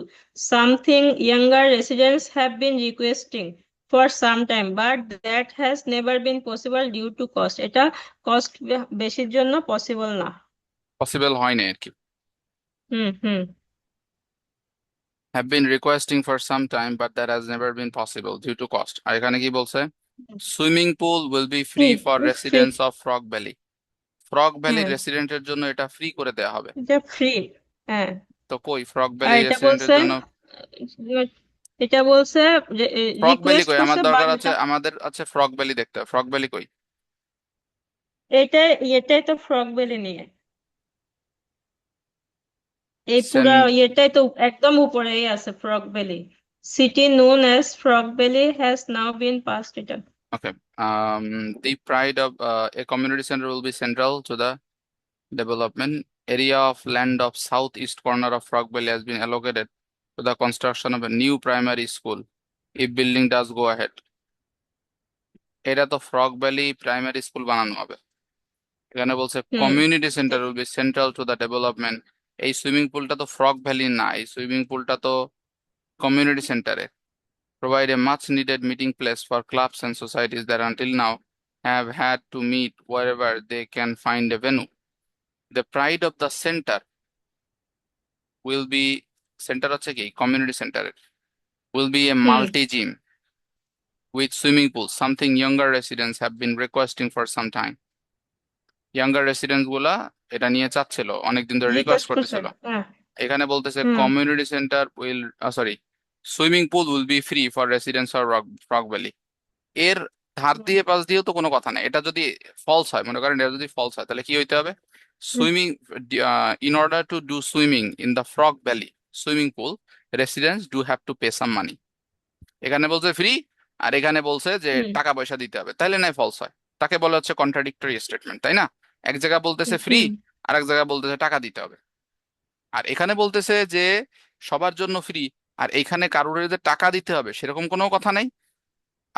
[SPEAKER 2] something younger residents have been requesting for some time but that has never been possible due to cost, এটা cost বেশির জন্য possible না।
[SPEAKER 1] Possible হয় না আর কি।
[SPEAKER 2] হুম। হুম।
[SPEAKER 1] Have been requesting for some time but that has never been possible due to cost. আর এখানে কি বলছে, swimming pool will be free
[SPEAKER 2] free.
[SPEAKER 1] For
[SPEAKER 2] free.
[SPEAKER 1] Residents of Frog Valley. Frog ভ্যালির
[SPEAKER 2] হ্যাঁ,
[SPEAKER 1] রেসিডেন্টের জন্য এটা ফ্রি করে দেওয়া হবে।
[SPEAKER 2] এটা ফ্রি। হ্যাঁ।
[SPEAKER 1] তো কই ফ্রগ
[SPEAKER 2] আর
[SPEAKER 1] ভ্যালি
[SPEAKER 2] এটা
[SPEAKER 1] রেসিডেন্টের
[SPEAKER 2] বলছে,
[SPEAKER 1] জন্য?
[SPEAKER 2] এটা বলছে
[SPEAKER 1] ফ্রগ ভ্যালি
[SPEAKER 2] রিকোয়েস্ট
[SPEAKER 1] কই, আমার
[SPEAKER 2] করছে
[SPEAKER 1] দরকার
[SPEAKER 2] বাট
[SPEAKER 1] আছে,
[SPEAKER 2] এটা।
[SPEAKER 1] আমাদের আছে ফ্রগ ভ্যালি দেখতে হবে, ফ্রগ ভ্যালি কই?
[SPEAKER 2] এটা এটাই তো ফ্রগ বেলি নিয়ে, এই পুরা
[SPEAKER 1] সেন
[SPEAKER 2] ইয়েটাই তো একদম উপরেই আছে Frog Valley. City known as Frog Valley has now been passed এটা।
[SPEAKER 1] Okay. The pride of a community center will be central to the development. Area of land of southeast corner of Frog Valley has been allocated to the construction of a new primary school. If building does go ahead. এটা তো Frog valley primary school বানানো হবে। এখানে বলছে
[SPEAKER 2] হুম।
[SPEAKER 1] Community centre will be central to the development. এই swimming পুলটা তো ফ্রগ ভ্যালি না, এই সুইমিং পুলটা তো কমিউনিটি সেন্টারে। Provide a much needed meeting place for clubs and societies that until now have had to meet wherever they can find a venue. The pride of the center will be center হচ্ছে কি community সেন্টারের will be a
[SPEAKER 2] hmm.
[SPEAKER 1] multi gym with swimming pool, something younger residents have been requesting for some time. Younger residents গুলা এটা নিয়ে চাচ্ছিল, অনেকদিন ধরে request
[SPEAKER 2] request করছে।
[SPEAKER 1] করতেছিল।
[SPEAKER 2] হ্যাঁ।
[SPEAKER 1] এখানে বলতেছে
[SPEAKER 2] হুম।
[SPEAKER 1] Community centre will sorry swimming pool will be free for residents or Frog Valley. এর ধার
[SPEAKER 2] হুম।
[SPEAKER 1] দিয়ে পাশ দিয়েও তো কোনো কথা নাই। এটা যদি ফলস হয়, মনে করেন এটা যদি ফলস হয়, তাহলে কি হইতে হবে?
[SPEAKER 2] হুম।
[SPEAKER 1] Swimming in order to do swimming in the Frog Valley swimming pool residents do have to pay some money. এখানে বলছে ফ্রি, আর এখানে বলছে যে
[SPEAKER 2] হুম।
[SPEAKER 1] টাকা পয়সা দিতে হবে, তাইলে নাই ফলস হয়। তাকে বলা হচ্ছে কন্ট্রাডিক্টরি স্টেটমেন্ট, তাই না? এক জায়গায় বলতেছে ফ্রি,
[SPEAKER 2] হুম।
[SPEAKER 1] আর এক জায়গায় বলতেছে টাকা দিতে হবে। আর এখানে বলতেছে যে সবার জন্য ফ্রি, আর এইখানে কারোর যে টাকা দিতে হবে সেরকম কোনো কথা নাই।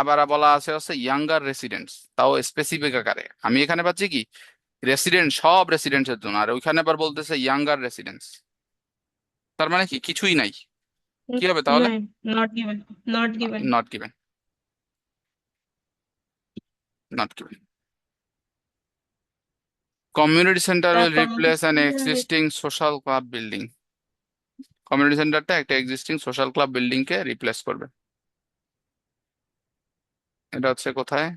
[SPEAKER 1] আবার বলা আছে হচ্ছে ইয়াঙ্গার রেসিডেন্টস, তাও স্পেসিফিক আকারে। আমি এখানে পাচ্ছি কি রেসিডেন্ট, সব রেসিডেন্টস এর জন্য, আর ওইখানে আবার বলতেছে ইয়াঙ্গার রেসিডেন্টস। তার মানে কি কিছুই নাই? কি হবে তাহলে?
[SPEAKER 2] নাই, not given. Not given.
[SPEAKER 1] Not given, not given. Community centre will
[SPEAKER 2] তারপর
[SPEAKER 1] replace an existing social club building. Community সেন্টারটা একটা এক্সিস্টিং সোশ্যাল ক্লাব বিল্ডিং কে রিপ্লেস করবে। এটা হচ্ছে কোথায়?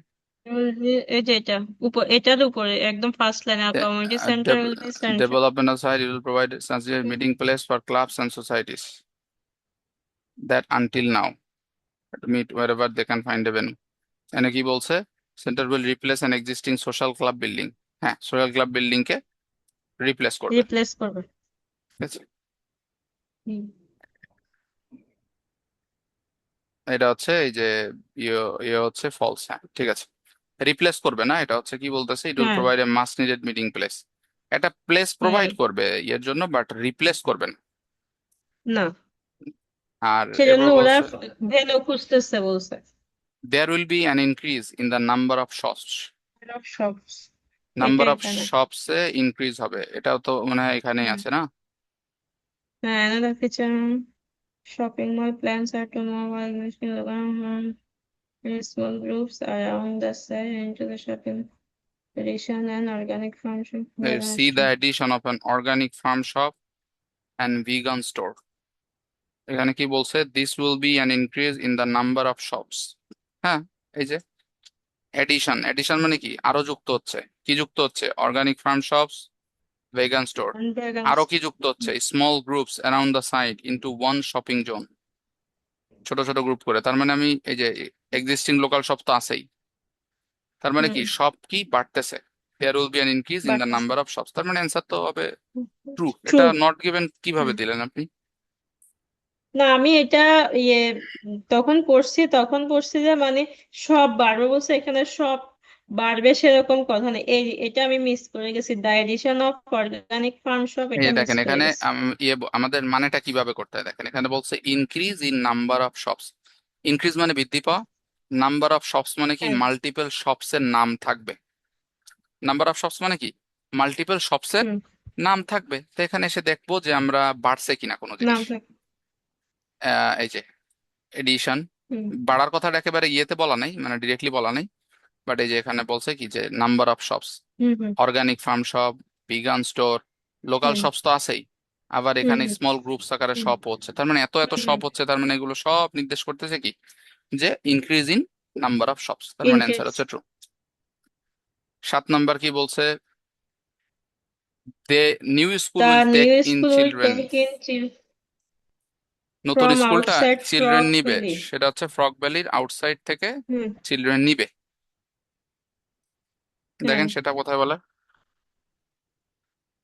[SPEAKER 2] এই যে এটা উপর, এটার উপরে একদম ফার্স্ট লাইনে community centre will B centre.
[SPEAKER 1] Development of site will provide a sensitive meeting place for clubs and societies that until now to meet wherever they can find a venue. এখানে কি বলছে? Centre will replace an existing social club building. হ্যাঁ, social club building কে replace করবে।
[SPEAKER 2] Replace করবে।
[SPEAKER 1] ঠিক আছে,
[SPEAKER 2] হুম।
[SPEAKER 1] এটা হচ্ছে এই যে ইয়ে ইয়ে হচ্ছে ফলস। হ্যাঁ ঠিক আছে, রিপ্লেস করবে না, এটা হচ্ছে কি বলতেছে ইট উইল
[SPEAKER 2] হ্যাঁ।
[SPEAKER 1] Provide a mass needed meeting place. একটা প্লেস
[SPEAKER 2] হুম।
[SPEAKER 1] প্রোভাইড করবে এর জন্য, বাট রিপ্লেস করবে না।
[SPEAKER 2] না,
[SPEAKER 1] আর
[SPEAKER 2] সেজন্য
[SPEAKER 1] এরপর
[SPEAKER 2] ওরা
[SPEAKER 1] বলছে
[SPEAKER 2] ভেন্যু খুঁজতেছে বলছে।
[SPEAKER 1] there will be an increase in the number of shops.
[SPEAKER 2] Shops, এটা
[SPEAKER 1] নাম্বার অফ
[SPEAKER 2] এখানে।
[SPEAKER 1] শপস এ ইনক্রিজ হবে, এটাও তো মনে হয় এখানেই
[SPEAKER 2] হুম।
[SPEAKER 1] আছে না?
[SPEAKER 2] হ্যাঁ, another feature, shopping mall plans are to move in small groups around the site into the shopping tradition and organic farm shop.
[SPEAKER 1] See the addition of an organic farm shop and vegan store. এখানে কি বলছে? This will be an increase in the number of shops. হ্যাঁ, এই যে addition, addition মানে কি আরো যুক্ত হচ্ছে। কি যুক্ত হচ্ছে? Organic farm shops, vegan store.
[SPEAKER 2] And
[SPEAKER 1] আরো
[SPEAKER 2] vegans.
[SPEAKER 1] কি যুক্ত হচ্ছে? Small groups around the site into one shopping zone. ছোট ছোট গ্রুপ করে, তার মানে আমি এই যে এক্সিস্টিং লোকাল শপ তো আছেই, তার মানে কি
[SPEAKER 2] হুম।
[SPEAKER 1] শপ কি বাড়তেছে। There will be an increase in the
[SPEAKER 2] but
[SPEAKER 1] number of shops, তার মানে অ্যান্সার তো হবে ট্রু।
[SPEAKER 2] ট্রু।
[SPEAKER 1] এটা নট গিভেন কিভাবে দিলেন আপনি?
[SPEAKER 2] না, আমি এটা ইয়ে তখন পড়ছি যে মানে সব বাড়বে বলছে, এখানে সব বাড়বে সেরকম কথা নেই। এটা আমি মিস করে গেছি, the edition of organic farm shop,
[SPEAKER 1] এই
[SPEAKER 2] এটা
[SPEAKER 1] যে
[SPEAKER 2] মিস
[SPEAKER 1] দেখেন
[SPEAKER 2] করে
[SPEAKER 1] এখানে
[SPEAKER 2] গেছি।
[SPEAKER 1] আমাদের মানেটা কিভাবে করতে হয় দেখেন। এখানে বলছে increase in number of shops. Increase মানে বৃদ্ধি পাওয়া, নাম্বার অফ শপস মানে কি
[SPEAKER 2] হ্যাঁ।
[SPEAKER 1] মাল্টিপল শপস এর নাম থাকবে। নাম্বার অফ শপস মানে কি মাল্টিপল শপস এর
[SPEAKER 2] হুম।
[SPEAKER 1] নাম থাকবে। তো এখানে এসে দেখবো যে আমরা বাড়ছে কিনা কোনো জিনিস।
[SPEAKER 2] নাম থাকে।
[SPEAKER 1] এই যে এডিশন,
[SPEAKER 2] হুম।
[SPEAKER 1] বাড়ার কথাটা একেবারে ইয়েতে বলা নাই, মানে ডিরেক্টলি বলা নাই, বাট এই যে এখানে বলছে কি যে number of shops,
[SPEAKER 2] hmm. Hmm.
[SPEAKER 1] Organic farm shop, vegan store, local
[SPEAKER 2] hmm.
[SPEAKER 1] Shops তো আছেই, আবার
[SPEAKER 2] হুম।
[SPEAKER 1] এখানে
[SPEAKER 2] হুম।
[SPEAKER 1] স্মল গ্রুপস আকারে
[SPEAKER 2] হুম।
[SPEAKER 1] শপ হচ্ছে। তার মানে এত এত
[SPEAKER 2] হুম।
[SPEAKER 1] শপ হচ্ছে, তার মানে এগুলো সব নির্দেশ করতেছে কি যে increase in number of shops, তার মানে অ্যান্সার
[SPEAKER 2] ইনক্রিজ।
[SPEAKER 1] হচ্ছে ট্রু। 7 নম্বর কি বলছে? They new school
[SPEAKER 2] the
[SPEAKER 1] will take
[SPEAKER 2] new
[SPEAKER 1] in
[SPEAKER 2] school will
[SPEAKER 1] children.
[SPEAKER 2] Take in
[SPEAKER 1] নতুন
[SPEAKER 2] ফ্রম
[SPEAKER 1] স্কুলটা
[SPEAKER 2] আউটসাইড
[SPEAKER 1] চিলড্রেন
[SPEAKER 2] ফ্রগ
[SPEAKER 1] নিবে,
[SPEAKER 2] ভ্যালি।
[SPEAKER 1] সেটা হচ্ছে ফ্রগ ভ্যালির আউটসাইড থেকে
[SPEAKER 2] হুম।
[SPEAKER 1] চিলড্রেন নিবে।
[SPEAKER 2] হ্যাঁ,
[SPEAKER 1] দেখেন সেটা কোথায় বলে।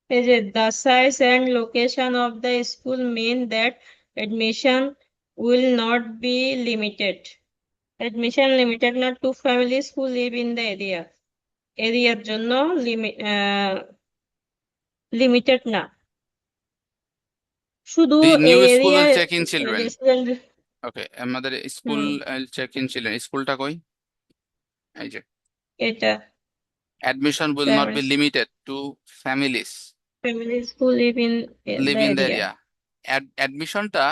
[SPEAKER 2] এই যে the size and location of the school mean that admission will not be limited. Admission limited not to families who live in the area. এরিয়ার জন্য লিমিটেড না, শুধু
[SPEAKER 1] দি নিউ
[SPEAKER 2] এই
[SPEAKER 1] school
[SPEAKER 2] area
[SPEAKER 1] will check in children.
[SPEAKER 2] Resident.
[SPEAKER 1] Okay, আমাদের school
[SPEAKER 2] হুম,
[SPEAKER 1] check in children, স্কুলটা কই? এই যে
[SPEAKER 2] এটা
[SPEAKER 1] admission will not be
[SPEAKER 2] primary
[SPEAKER 1] limited to families
[SPEAKER 2] families who live in
[SPEAKER 1] live
[SPEAKER 2] the
[SPEAKER 1] in the
[SPEAKER 2] area.
[SPEAKER 1] Area. অ্যাডমিশনটা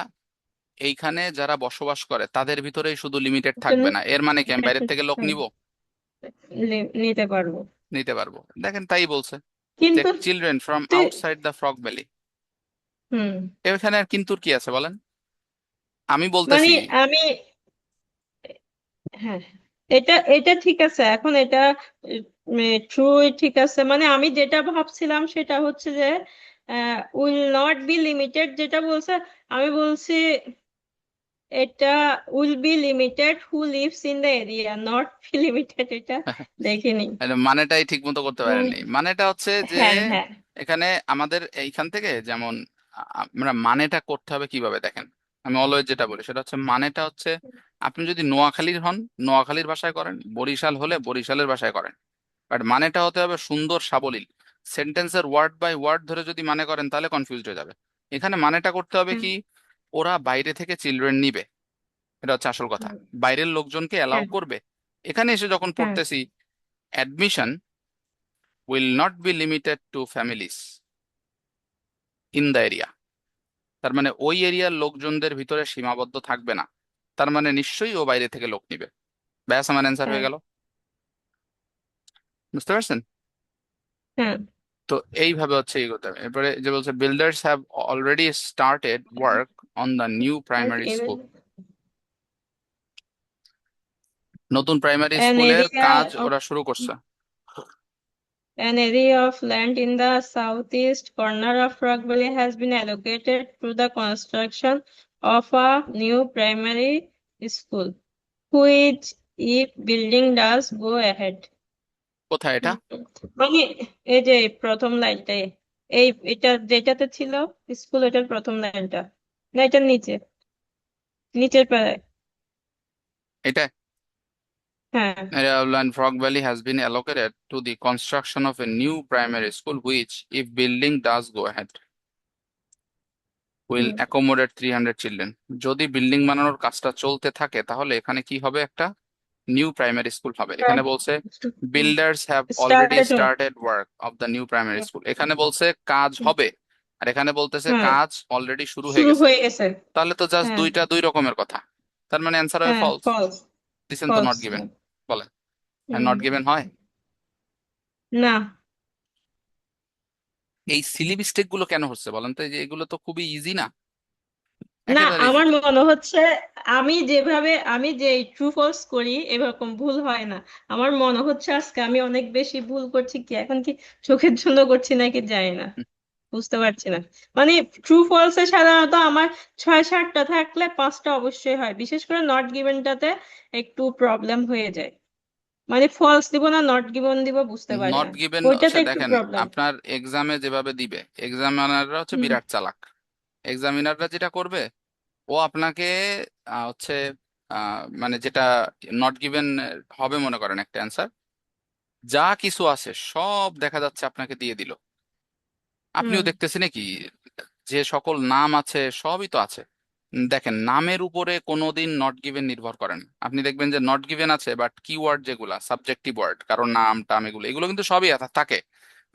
[SPEAKER 1] এইখানে যারা বসবাস করে তাদের ভিতরেই শুধু লিমিটেড
[SPEAKER 2] জন্য
[SPEAKER 1] থাকবে না, এর মানে কি আমি বাইরের থেকে লোক নিব?
[SPEAKER 2] নিতে পারবো।
[SPEAKER 1] নিতে পারবো, দেখেন তাই বলছে। চেক
[SPEAKER 2] কিন্তু
[SPEAKER 1] চিলড্রেন ফ্রম
[SPEAKER 2] তুই
[SPEAKER 1] আউটসাইড দ্য ফ্রগ ভ্যালি।
[SPEAKER 2] হুম,
[SPEAKER 1] এখানে আর কিন্তুর কি আছে বলেন? আমি
[SPEAKER 2] মানে
[SPEAKER 1] বলতেছি।
[SPEAKER 2] আমি, হ্যাঁ, এটা এটা ঠিক আছে, এখন এটা ট্রু, ঠিক আছে, মানে আমি যেটা ভাবছিলাম সেটা হচ্ছে যে উইল নট বি লিমিটেড যেটা বলছে, আমি বলছি এটা will be limited who lives in the area, not be limited, এটা দেখিনি।
[SPEAKER 1] এটা মানেটাই ঠিক মতো করতে
[SPEAKER 2] উম,
[SPEAKER 1] পারেননি। মানেটা হচ্ছে যে
[SPEAKER 2] হ্যাঁ হ্যাঁ
[SPEAKER 1] এখানে আমাদের এইখান থেকে যেমন আমরা মানেটা করতে হবে কিভাবে দেখেন। আমি অলওয়েজ যেটা বলি সেটা হচ্ছে মানেটা হচ্ছে আপনি যদি নোয়াখালীর হন নোয়াখালীর ভাষায় করেন, বরিশাল হলে বরিশালের ভাষায় করেন, বাট মানেটা হতে হবে সুন্দর সাবলীল। সেন্টেন্সের ওয়ার্ড বাই ওয়ার্ড ধরে যদি মানে করেন তাহলে কনফিউজ হয়ে যাবে। এখানে মানেটা করতে হবে
[SPEAKER 2] হ্যাঁ
[SPEAKER 1] কি, ওরা বাইরে থেকে চিলড্রেন নিবে, এটা হচ্ছে আসল কথা।
[SPEAKER 2] হুম,
[SPEAKER 1] বাইরের লোকজনকে অ্যালাউ
[SPEAKER 2] হ্যাঁ
[SPEAKER 1] করবে। এখানে এসে যখন
[SPEAKER 2] হ্যাঁ
[SPEAKER 1] পড়তেছি admission will not be limited to families in the area, তার মানে ওই এরিয়ার লোকজনদের ভিতরে সীমাবদ্ধ থাকবে না। তার মানে নিশ্চয়ই ও বাইরে থেকে লোক নিবে। ব্যাস, আমার অ্যান্সার
[SPEAKER 2] হ্যাঁ
[SPEAKER 1] হয়ে গেল। বুঝতে পারছেন?
[SPEAKER 2] হ্যাঁ।
[SPEAKER 1] তো এইভাবে হচ্ছে এগোতে হবে। এরপরে যে বলছে builders have already started work on the new
[SPEAKER 2] Has
[SPEAKER 1] primary school.
[SPEAKER 2] even
[SPEAKER 1] নতুন প্রাইমারি
[SPEAKER 2] an
[SPEAKER 1] স্কুলের কাজ
[SPEAKER 2] area of
[SPEAKER 1] ওরা শুরু করছে।
[SPEAKER 2] an area of land in the southeast corner of Rock Valley has been allocated to the construction of a new primary school, which, if building does go ahead.
[SPEAKER 1] কোথায় এটা?
[SPEAKER 2] হুম, মানে এই যে প্রথম লাইনটাই, এই এটা যেটাতে ছিল স্কুল, এটার প্রথম লাইনটা, না এটার নিচে, নিচের প্রায়,
[SPEAKER 1] এটা
[SPEAKER 2] হ্যাঁ।
[SPEAKER 1] area of land Frog Valley has been allocated to the construction of a new primary school which, if building does go ahead, will
[SPEAKER 2] hmm,
[SPEAKER 1] accommodate 300 children। যদি বিল্ডিং বানানোর কাজটা চলতে থাকে তাহলে এখানে কি হবে, একটা নিউ প্রাইমারি স্কুল হবে। এখানে বলছে builders have already
[SPEAKER 2] started,
[SPEAKER 1] started work of the new primary school, এখানে বলছে কাজ হবে, আর এখানে বলতেছে
[SPEAKER 2] হ্যাঁ,
[SPEAKER 1] কাজ অলরেডি শুরু হয়ে
[SPEAKER 2] শুরু
[SPEAKER 1] গেছে।
[SPEAKER 2] হয়ে গেছে।
[SPEAKER 1] তাহলে তো জাস্ট
[SPEAKER 2] হ্যাঁ
[SPEAKER 1] দুইটা দুই রকমের কথা। তার মানে অ্যান্সার হবে
[SPEAKER 2] হ্যাঁ,
[SPEAKER 1] ফলস।
[SPEAKER 2] ফলস,
[SPEAKER 1] দিছেন তো
[SPEAKER 2] ফলস।
[SPEAKER 1] Not given. বলে
[SPEAKER 2] হুম,
[SPEAKER 1] নট গিভেন হয়।
[SPEAKER 2] না,
[SPEAKER 1] এই সিলি মিস্টেক গুলো কেন হচ্ছে বলেন তো? এই যে এগুলো তো খুবই ইজি না,
[SPEAKER 2] না,
[SPEAKER 1] একেবারে ইজি
[SPEAKER 2] আমার
[SPEAKER 1] তো।
[SPEAKER 2] মনে হচ্ছে আমি যে ট্রু ফলস করি এরকম ভুল হয় না। আমার মনে হচ্ছে আজকে আমি অনেক বেশি ভুল করছি, কি এখন কি চোখের জন্য করছি নাকি জানি না, বুঝতে পারছি না। মানে ট্রু ফলস এ সাধারণত আমার 6-7টা থাকলে 5টা অবশ্যই হয়, বিশেষ করে নট গিভেনটাতে একটু প্রবলেম হয়ে যায়, মানে ফলস দিব না নট গিভেন দিব বুঝতে পারি
[SPEAKER 1] নট
[SPEAKER 2] না,
[SPEAKER 1] গিভেন
[SPEAKER 2] ওইটাতে
[SPEAKER 1] হচ্ছে
[SPEAKER 2] একটু
[SPEAKER 1] দেখেন
[SPEAKER 2] প্রবলেম।
[SPEAKER 1] আপনার এক্সামে যেভাবে দিবে, এক্সামিনাররা হচ্ছে
[SPEAKER 2] হুম
[SPEAKER 1] বিরাট চালাক। এক্সামিনাররা যেটা করবে, ও আপনাকে হচ্ছে মানে যেটা নট গিভেন হবে মনে করেন একটা অ্যান্সার, যা কিছু আছে সব দেখা যাচ্ছে আপনাকে দিয়ে দিল।
[SPEAKER 2] হুম
[SPEAKER 1] আপনিও দেখতেছেন কি, যে সকল নাম আছে সবই তো আছে। দেখেন নামের উপরে কোনোদিন নট গিভেন নির্ভর করেন। আপনি দেখবেন যে নট গিভেন আছে বাট কিওয়ার্ড যেগুলা সাবজেক্টিভ ওয়ার্ড, কারণ নাম টাম এগুলো এগুলো কিন্তু সবই থাকে,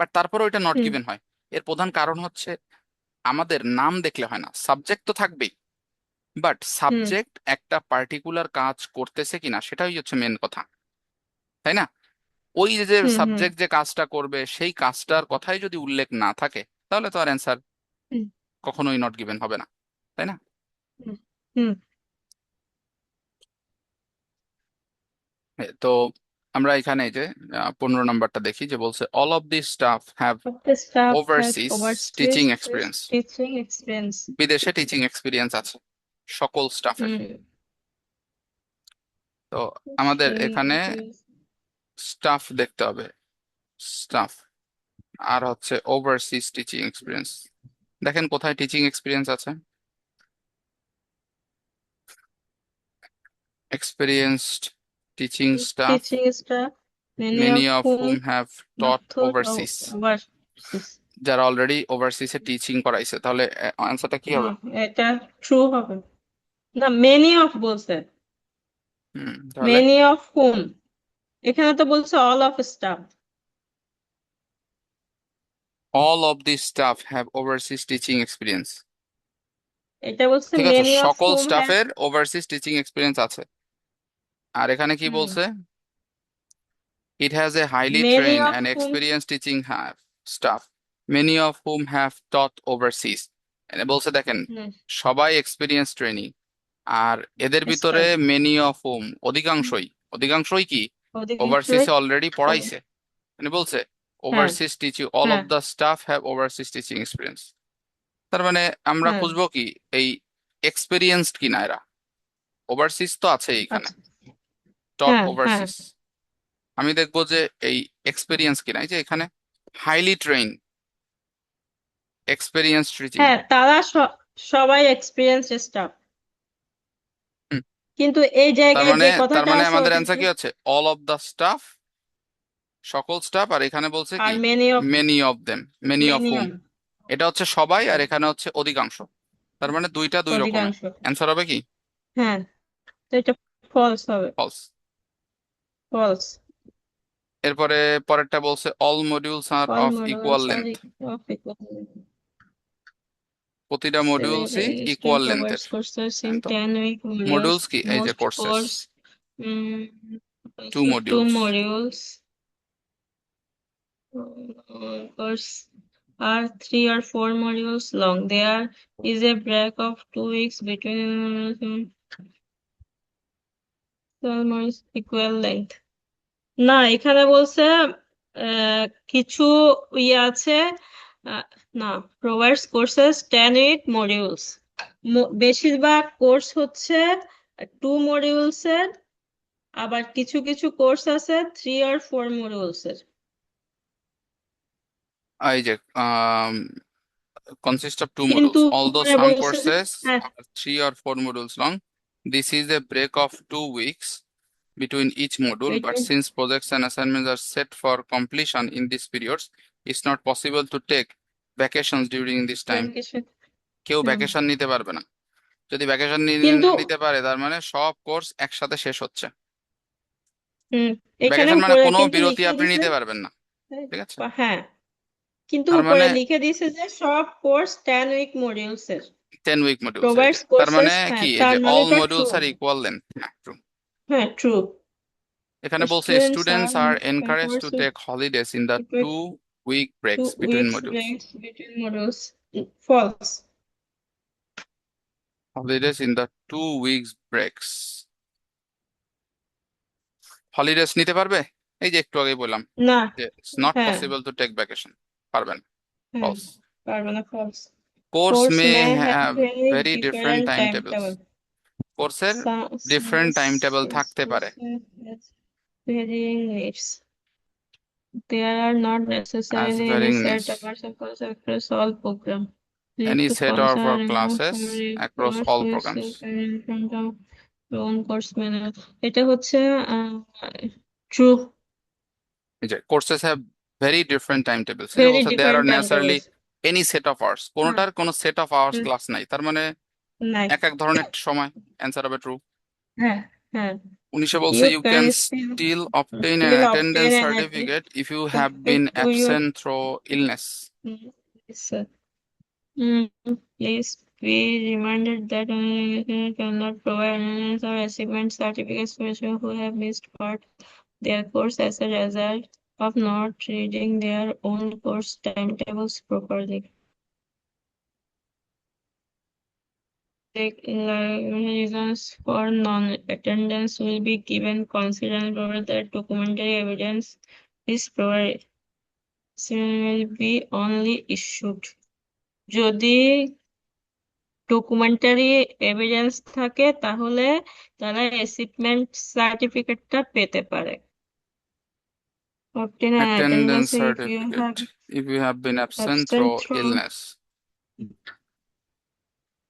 [SPEAKER 1] বাট তারপরে ওইটা নট
[SPEAKER 2] হুম
[SPEAKER 1] গিভেন হয়। এর প্রধান কারণ হচ্ছে আমাদের নাম দেখলে হয় না, সাবজেক্ট তো থাকবেই, বাট
[SPEAKER 2] হুম
[SPEAKER 1] সাবজেক্ট একটা পার্টিকুলার কাজ করতেছে কিনা সেটাই হচ্ছে মেন কথা, তাই না? ওই যে
[SPEAKER 2] হুম হুম
[SPEAKER 1] সাবজেক্ট যে কাজটা করবে সেই কাজটার কথাই যদি উল্লেখ না থাকে তাহলে তো আর অ্যান্সার
[SPEAKER 2] হুম
[SPEAKER 1] কখনোই নট গিভেন হবে না, তাই না?
[SPEAKER 2] হুম হুম।
[SPEAKER 1] তো আমরা এখানে এই যে 15 নম্বরটা দেখি যে বলছে all of this staff have
[SPEAKER 2] Of the staff has
[SPEAKER 1] overseas teaching
[SPEAKER 2] overseas
[SPEAKER 1] experience.
[SPEAKER 2] teaching experience.
[SPEAKER 1] বিদেশে টিচিং এক্সপিরিয়েন্স আছে সকল স্টাফের।
[SPEAKER 2] হুম,
[SPEAKER 1] তো আমাদের
[SPEAKER 2] teaching
[SPEAKER 1] এখানে
[SPEAKER 2] experience.
[SPEAKER 1] স্টাফ দেখতে হবে। স্টাফ, আর হচ্ছে ওভারসিজ টিচিং এক্সপিরিয়েন্স। দেখেন কোথায় টিচিং এক্সপিরিয়েন্স আছে। Experienced teaching staff,
[SPEAKER 2] Teaching staff, many
[SPEAKER 1] many
[SPEAKER 2] of
[SPEAKER 1] of hmm
[SPEAKER 2] whom
[SPEAKER 1] have
[SPEAKER 2] have
[SPEAKER 1] taught
[SPEAKER 2] thought of
[SPEAKER 1] overseas.
[SPEAKER 2] overseas.
[SPEAKER 1] যারা অলরেডি ওভারসিজে টিচিং করাইছে, তাহলে আনসারটা কি হবে?
[SPEAKER 2] এটা ট্রু হবে না, মেনি অফ বলছে,
[SPEAKER 1] তাহলে
[SPEAKER 2] মেনি অফ হুম, এখানে তো বলছে all of staff.
[SPEAKER 1] All of the staff have overseas teaching experience.
[SPEAKER 2] এটা বলছে
[SPEAKER 1] ঠিক আছে,
[SPEAKER 2] মেনি অফ
[SPEAKER 1] সকল
[SPEAKER 2] হুম হ্যাভ।
[SPEAKER 1] স্টাফের ওভারসিজ টিচিং এক্সপিরিয়েন্স আছে। আর এখানে কি
[SPEAKER 2] হুম,
[SPEAKER 1] বলছে? It has a highly
[SPEAKER 2] many
[SPEAKER 1] trained
[SPEAKER 2] of
[SPEAKER 1] and
[SPEAKER 2] hmm,
[SPEAKER 1] experienced teaching staff, many of whom have taught overseas. এখানে বলছে দেখেন,
[SPEAKER 2] হুম,
[SPEAKER 1] সবাই এক্সপিরিয়েন্স ট্রেনি, আর এদের ভিতরে
[SPEAKER 2] স্টাফ,
[SPEAKER 1] মেনি অফ হুম, অধিকাংশই, অধিকাংশই কি
[SPEAKER 2] অধিকাংশই।
[SPEAKER 1] ওভারসিসে অলরেডি
[SPEAKER 2] সব-
[SPEAKER 1] পড়াইছে। মানে বলছে
[SPEAKER 2] হ্যাঁ,
[SPEAKER 1] ওভারসিজ টিচিং, অল অফ
[SPEAKER 2] হ্যাঁ,
[SPEAKER 1] the staff have overseas teaching experience. তার মানে আমরা
[SPEAKER 2] হ্যাঁ,
[SPEAKER 1] খুঁজবো কি এই এক্সপিরিয়েন্সড কিনা এরা। ওভারসিজ তো আছে এখানে,
[SPEAKER 2] আচ্ছা,
[SPEAKER 1] টট
[SPEAKER 2] হ্যাঁ, হ্যাঁ,
[SPEAKER 1] ওভারসিজ। আমি দেখবো যে এই এক্সপিরিয়েন্স কিনা, এই যে এখানে হাইলি ট্রেন, এক্সপিরিয়েন্স টিচিং।
[SPEAKER 2] হ্যাঁ, তারা সবাই এক্সপিরিয়েন্স স্টাফ, কিন্তু এই
[SPEAKER 1] তার
[SPEAKER 2] জায়গায়
[SPEAKER 1] মানে
[SPEAKER 2] যে
[SPEAKER 1] তার
[SPEAKER 2] কথাটা
[SPEAKER 1] মানে
[SPEAKER 2] আছে
[SPEAKER 1] আমাদের
[SPEAKER 2] ওটা
[SPEAKER 1] অ্যান্সার
[SPEAKER 2] কি?
[SPEAKER 1] কি হচ্ছে? অল অফ দ্য স্টাফ, সকল স্টাফ, আর এখানে বলছে
[SPEAKER 2] আর
[SPEAKER 1] কি
[SPEAKER 2] many of,
[SPEAKER 1] many of them, many of
[SPEAKER 2] many
[SPEAKER 1] hmm.
[SPEAKER 2] Of,
[SPEAKER 1] এটা হচ্ছে সবাই, আর এখানে হচ্ছে অধিকাংশ। তার মানে দুইটা দুই রকমের।
[SPEAKER 2] অধিকাংশ।
[SPEAKER 1] অ্যান্সার হবে কি
[SPEAKER 2] হ্যাঁ, তো এটা ফলস হবে,
[SPEAKER 1] ফলস।
[SPEAKER 2] ফলস।
[SPEAKER 1] এরপরে পরেরটা বলছে all modules are
[SPEAKER 2] All
[SPEAKER 1] of equal
[SPEAKER 2] models are
[SPEAKER 1] length.
[SPEAKER 2] of equal.
[SPEAKER 1] প্রতিটা মডিউলসই
[SPEAKER 2] Similarly,
[SPEAKER 1] ইকুয়াল
[SPEAKER 2] student
[SPEAKER 1] লেন্থের।
[SPEAKER 2] provides courses
[SPEAKER 1] হ্যাঁ,
[SPEAKER 2] in
[SPEAKER 1] তো
[SPEAKER 2] 10-week
[SPEAKER 1] মডিউলস
[SPEAKER 2] modules.
[SPEAKER 1] কি, এই যে
[SPEAKER 2] Most
[SPEAKER 1] courses,
[SPEAKER 2] course, um,
[SPEAKER 1] to
[SPEAKER 2] so two
[SPEAKER 1] modules.
[SPEAKER 2] modules, course are 3 or 4 modules long. There is a break of 2 weeks between 12 modules equal length. না, এখানে বলছে কিছু ইয়ে আছে, আহ, না, প্রোভাইডস কোর্সেস 10 week মডিউলস, বেশিরভাগ কোর্স হচ্ছে 2 মডিউলস এর, আবার কিছু কিছু কোর্স আছে 3 or 4 মডিউলস এর।
[SPEAKER 1] এই যে consist of two
[SPEAKER 2] কিন্তু
[SPEAKER 1] modules. Although
[SPEAKER 2] উপরে
[SPEAKER 1] some
[SPEAKER 2] বলছে যে,
[SPEAKER 1] courses
[SPEAKER 2] হ্যাঁ,
[SPEAKER 1] are 3 or 4 modules long, this is a break of 2 weeks between each module. But
[SPEAKER 2] between
[SPEAKER 1] since projects and assignments are set for completion in these periods, it's not possible to take vacations during this time.
[SPEAKER 2] কিছু,
[SPEAKER 1] কেউ
[SPEAKER 2] হুম,
[SPEAKER 1] vacation নিতে পারবে না। যদি vacation
[SPEAKER 2] কিন্তু
[SPEAKER 1] নিতে পারে, তার মানে সব কোর্স একসাথে শেষ হচ্ছে।
[SPEAKER 2] হুম, এখানে
[SPEAKER 1] ভ্যাকেশন মানে
[SPEAKER 2] উপরে
[SPEAKER 1] কোনো
[SPEAKER 2] কিন্তু
[SPEAKER 1] বিরতি
[SPEAKER 2] লিখে
[SPEAKER 1] আপনি
[SPEAKER 2] দিছে,
[SPEAKER 1] নিতে পারবেন না। ঠিক আছে,
[SPEAKER 2] হ্যাঁ, কিন্তু
[SPEAKER 1] তার
[SPEAKER 2] উপরে
[SPEAKER 1] মানে
[SPEAKER 2] লিখে দিছে যে সব কোর্স 10 উইক মডিউলস এর
[SPEAKER 1] 10 week modules এই যে,
[SPEAKER 2] প্রোভাইডস
[SPEAKER 1] তার মানে
[SPEAKER 2] কোর্সেস,
[SPEAKER 1] কি
[SPEAKER 2] হ্যাঁ,
[SPEAKER 1] এই
[SPEAKER 2] তার
[SPEAKER 1] যে
[SPEAKER 2] মানে
[SPEAKER 1] অল
[SPEAKER 2] এটা true.
[SPEAKER 1] Modules are equal length. হ্যাঁ, true।
[SPEAKER 2] হ্যাঁ, ট্রু।
[SPEAKER 1] এখানে বলছে
[SPEAKER 2] students are
[SPEAKER 1] students are encourage to take holidays in the
[SPEAKER 2] between
[SPEAKER 1] 2 week
[SPEAKER 2] two
[SPEAKER 1] breaks between
[SPEAKER 2] weeks
[SPEAKER 1] modules.
[SPEAKER 2] breaks between modules. False.
[SPEAKER 1] Holidays in the 2 weeks breaks, holidays নিতে পারবে? এই যে একটু আগেই বললাম
[SPEAKER 2] না,
[SPEAKER 1] যে ইটস নট
[SPEAKER 2] হ্যাঁ,
[SPEAKER 1] পসিবল টু টেক ভ্যাকেশন, পারবেন।
[SPEAKER 2] হ্যাঁ,
[SPEAKER 1] ফলস।
[SPEAKER 2] পারবে না, false.
[SPEAKER 1] Course
[SPEAKER 2] Course
[SPEAKER 1] may
[SPEAKER 2] may have
[SPEAKER 1] have
[SPEAKER 2] very
[SPEAKER 1] very different
[SPEAKER 2] different
[SPEAKER 1] time tables.
[SPEAKER 2] timetable.
[SPEAKER 1] কোর্সের ডিফারেন্ট টাইম টেবিল
[SPEAKER 2] Some
[SPEAKER 1] থাকতে পারে।
[SPEAKER 2] courses have varying needs. There are not
[SPEAKER 1] as
[SPEAKER 2] necessarily any
[SPEAKER 1] varying
[SPEAKER 2] set
[SPEAKER 1] needs,
[SPEAKER 2] hours across all program. Lead
[SPEAKER 1] any
[SPEAKER 2] to
[SPEAKER 1] set
[SPEAKER 2] false
[SPEAKER 1] of
[SPEAKER 2] or remote
[SPEAKER 1] classes
[SPEAKER 2] summary
[SPEAKER 1] across
[SPEAKER 2] course
[SPEAKER 1] all
[SPEAKER 2] with
[SPEAKER 1] programs.
[SPEAKER 2] in front of your own course manual. এটা হচ্ছে true.
[SPEAKER 1] এই যে courses have very different time tables, এই যে
[SPEAKER 2] Very
[SPEAKER 1] বলছে there R
[SPEAKER 2] different
[SPEAKER 1] নেসারালি
[SPEAKER 2] timetables.
[SPEAKER 1] Any set of hours,
[SPEAKER 2] হ্যাঁ,
[SPEAKER 1] কোনোটার কোনো set of hours
[SPEAKER 2] hmm,
[SPEAKER 1] class নাই। তার মানে
[SPEAKER 2] নাই,
[SPEAKER 1] এক এক ধরনের সময়। অ্যান্সার হবে ট্রু।
[SPEAKER 2] হ্যাঁ, হ্যাঁ,
[SPEAKER 1] 19 বলছে
[SPEAKER 2] you
[SPEAKER 1] you
[SPEAKER 2] can
[SPEAKER 1] can
[SPEAKER 2] still
[SPEAKER 1] still obtain an
[SPEAKER 2] still
[SPEAKER 1] attendance
[SPEAKER 2] obtain an
[SPEAKER 1] certificate if you have been
[SPEAKER 2] certificate to your,
[SPEAKER 1] absent through illness.
[SPEAKER 2] yes, sir. Mm, please be reminded that organizations cannot provide attendance or achievement certificates for students who have missed part their course as a result of not reading their own course timetables properly. The reasons for non-attendance will be given considering that documentary evidence is provided will be only issued. যদি documentary evidence থাকে তাহলে তারা achievement সার্টিফিকেটটা পেতে পারে। obtain an
[SPEAKER 1] attendance
[SPEAKER 2] attendance if you have
[SPEAKER 1] certificate if you have been absent
[SPEAKER 2] absent
[SPEAKER 1] through
[SPEAKER 2] through
[SPEAKER 1] illness।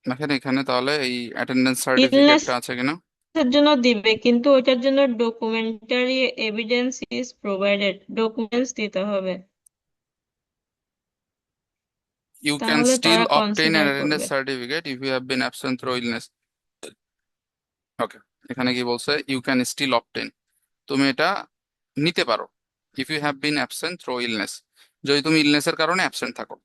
[SPEAKER 1] দেখেন এখানে তাহলে এই অ্যাটেন্ডেন্স
[SPEAKER 2] illness
[SPEAKER 1] সার্টিফিকেটটা আছে কিনা।
[SPEAKER 2] এর জন্য দিবে, কিন্তু ওটার জন্য documentary evidence is provided, documents দিতে হবে,
[SPEAKER 1] ইউ ক্যান
[SPEAKER 2] তাহলে
[SPEAKER 1] স্টিল
[SPEAKER 2] তারা
[SPEAKER 1] অবটেইন অ্যান
[SPEAKER 2] কনসিডার
[SPEAKER 1] অ্যাটেন্ডেন্স
[SPEAKER 2] করবে।
[SPEAKER 1] Certificate if you have been absent through illness. Okay, এখানে কি বলছে, ইউ ক্যান স্টিল অবটেইন, তুমি এটা নিতে পারো if you have been absent through illness, যদি তুমি ইলনেসের কারণে অ্যাবসেন্ট থাকো।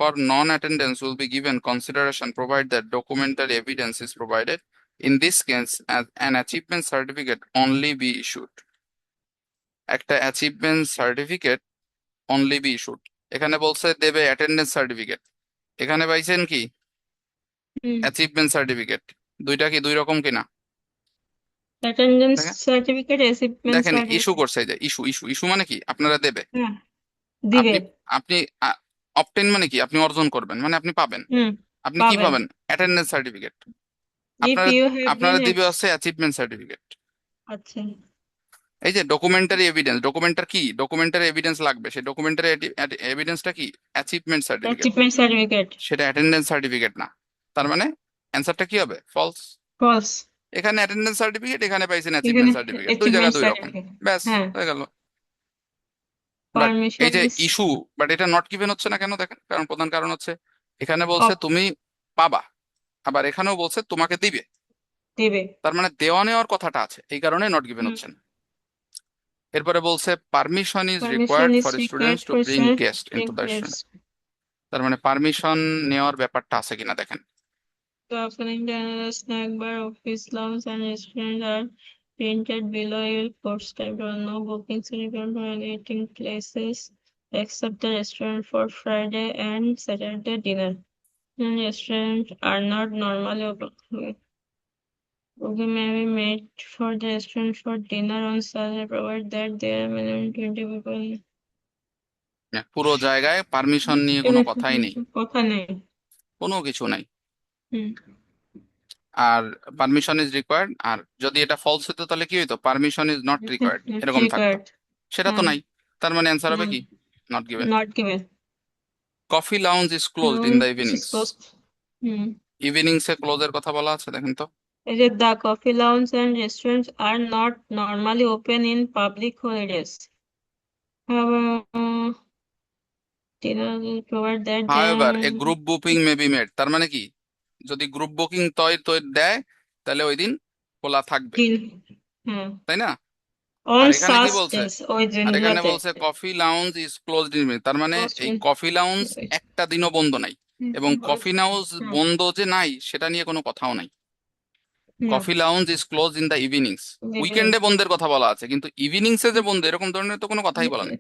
[SPEAKER 1] For non attendance will be given consideration provide that documentary evidence is provided, in this case an achievement certificate only be issued. একটা achievement certificate only be issued, এখানে বলছে দেবে attendance certificate, এখানে পাইছেন কি
[SPEAKER 2] হুম।
[SPEAKER 1] Achievement certificate. দুইটা কি দুই রকম কিনা?
[SPEAKER 2] অ্যাটেন্ডেন্স
[SPEAKER 1] দেখেন,
[SPEAKER 2] সার্টিফিকেট, অ্যাচিভমেন্ট
[SPEAKER 1] দেখেন ইস্যু
[SPEAKER 2] সার্টিফিকেট।
[SPEAKER 1] করছে, এই যে ইস্যু, ইস্যু ইস্যু মানে কি আপনারা দেবে।
[SPEAKER 2] হ্যাঁ, দিবে।
[SPEAKER 1] আপনি আপনি অবটেন মানে কি আপনি অর্জন করবেন, মানে আপনি পাবেন।
[SPEAKER 2] হুম।
[SPEAKER 1] আপনি কি
[SPEAKER 2] পাবেন।
[SPEAKER 1] পাবেন? Attendance certificate.
[SPEAKER 2] ইফ
[SPEAKER 1] আপনারা
[SPEAKER 2] ইউ হ্যাভ
[SPEAKER 1] আপনারা
[SPEAKER 2] বিন
[SPEAKER 1] দিবে হচ্ছে অ্যাচিভমেন্ট সার্টিফিকেট।
[SPEAKER 2] আচ্ছা,
[SPEAKER 1] এই যে ডকুমেন্টারি এভিডেন্স, ডকুমেন্টার কি ডকুমেন্টারি এভিডেন্স লাগবে, সেই ডকুমেন্টারি এভিডেন্সটা কি অ্যাচিভমেন্ট সার্টিফিকেট,
[SPEAKER 2] অ্যাচিভমেন্ট সার্টিফিকেট।
[SPEAKER 1] সেটা অ্যাটেন্ডেন্স সার্টিফিকেট না। তার মানে অ্যান্সারটা কি হবে? ফলস।
[SPEAKER 2] ফলস।
[SPEAKER 1] এখানে অ্যাটেন্ডেন্স সার্টিফিকেট, এখানে পাইছেন
[SPEAKER 2] এখানে
[SPEAKER 1] অ্যাচিভমেন্ট সার্টিফিকেট, দুই জায়গা
[SPEAKER 2] অ্যাচিভমেন্ট
[SPEAKER 1] দুই রকম।
[SPEAKER 2] সার্টিফিকেট।
[SPEAKER 1] ব্যাস,
[SPEAKER 2] হ্যাঁ।
[SPEAKER 1] হয়ে গেল। বাট এই
[SPEAKER 2] পারমিশন
[SPEAKER 1] যে
[SPEAKER 2] ইজ
[SPEAKER 1] ইস্যু, বাট এটা নট গিভেন হচ্ছে না কেন দেখেন, কারণ প্রধান কারণ হচ্ছে এখানে বলছে
[SPEAKER 2] অফ।
[SPEAKER 1] তুমি পাবা, আবার এখানেও বলছে তোমাকে দিবে।
[SPEAKER 2] দিবে।
[SPEAKER 1] তার মানে দেওয়া নেওয়ার কথাটা আছে, এই কারণে নট গিভেন
[SPEAKER 2] হুম।
[SPEAKER 1] হচ্ছে না। এরপরে বলছে permission is
[SPEAKER 2] permission
[SPEAKER 1] required
[SPEAKER 2] is
[SPEAKER 1] for
[SPEAKER 2] required
[SPEAKER 1] students to
[SPEAKER 2] for
[SPEAKER 1] bring
[SPEAKER 2] student
[SPEAKER 1] guest into the
[SPEAKER 2] gates
[SPEAKER 1] student. তার মানে পারমিশন নেওয়ার ব্যাপারটা আছে কিনা দেখেন।
[SPEAKER 2] to offering the snack bar, office lounge, and restaurant are printed below. You will subscribe or no bookings required for any eating places except the restaurant for Friday and Saturday dinner. And restaurants are not normally open. Booking may be made for the restaurant for dinner on Saturday, provided that there are minimum 20 people.
[SPEAKER 1] হ্যাঁ, পুরো জায়গায় permission নিয়ে কোনো কথাই নেই,
[SPEAKER 2] কথা নেই।
[SPEAKER 1] কোনো কিছু নাই।
[SPEAKER 2] হুম।
[SPEAKER 1] আর পারমিশন ইজ রিকোয়ার্ড, আর যদি এটা ফলস হতো তাহলে কি হইতো, পারমিশন ইজ নট রিকোয়ার্ড এরকম থাকতো।
[SPEAKER 2] Required.
[SPEAKER 1] সেটা তো
[SPEAKER 2] হ্যাঁ।
[SPEAKER 1] নাই, তার মানে অ্যান্সার হবে
[SPEAKER 2] হুম।
[SPEAKER 1] কি not given.
[SPEAKER 2] Not given.
[SPEAKER 1] Coffee lounge is closed in the
[SPEAKER 2] This is
[SPEAKER 1] evenings.
[SPEAKER 2] closed. হুম।
[SPEAKER 1] ইভিনিংস এ ক্লোজের কথা বলা আছে দেখেন তো।
[SPEAKER 2] এই যে the coffee lounge and restaurants are not normally open in public holidays. However, dinner will provide that
[SPEAKER 1] however A
[SPEAKER 2] they
[SPEAKER 1] group booking may be made, তার মানে কি যদি গ্রুপ বুকিং তৈ তৈ দেয় তাহলে ওই দিন খোলা থাকবে,
[SPEAKER 2] din হ্যাঁ
[SPEAKER 1] তাই না? আর
[SPEAKER 2] on
[SPEAKER 1] এখানে কি
[SPEAKER 2] such
[SPEAKER 1] বলছে,
[SPEAKER 2] days, ওই
[SPEAKER 1] আর এখানে
[SPEAKER 2] দিনগুলোতে
[SPEAKER 1] বলছে coffee lounge is closed in, তার মানে
[SPEAKER 2] closed
[SPEAKER 1] এই
[SPEAKER 2] in
[SPEAKER 1] কফি লাউঞ্জ একটা দিনও বন্ধ নাই, এবং কফি লাউঞ্জ
[SPEAKER 2] হুম।
[SPEAKER 1] বন্ধ যে নাই সেটা নিয়ে কোনো কথাও নাই।
[SPEAKER 2] না।
[SPEAKER 1] Coffee lounge is close in the evenings,
[SPEAKER 2] evenings।
[SPEAKER 1] উইকেন্ডে বন্ধের কথা বলা আছে, কিন্তু ইভিনিংসে যে বন্ধ এরকম ধরনের তো কোনো কথাই বলা নেই।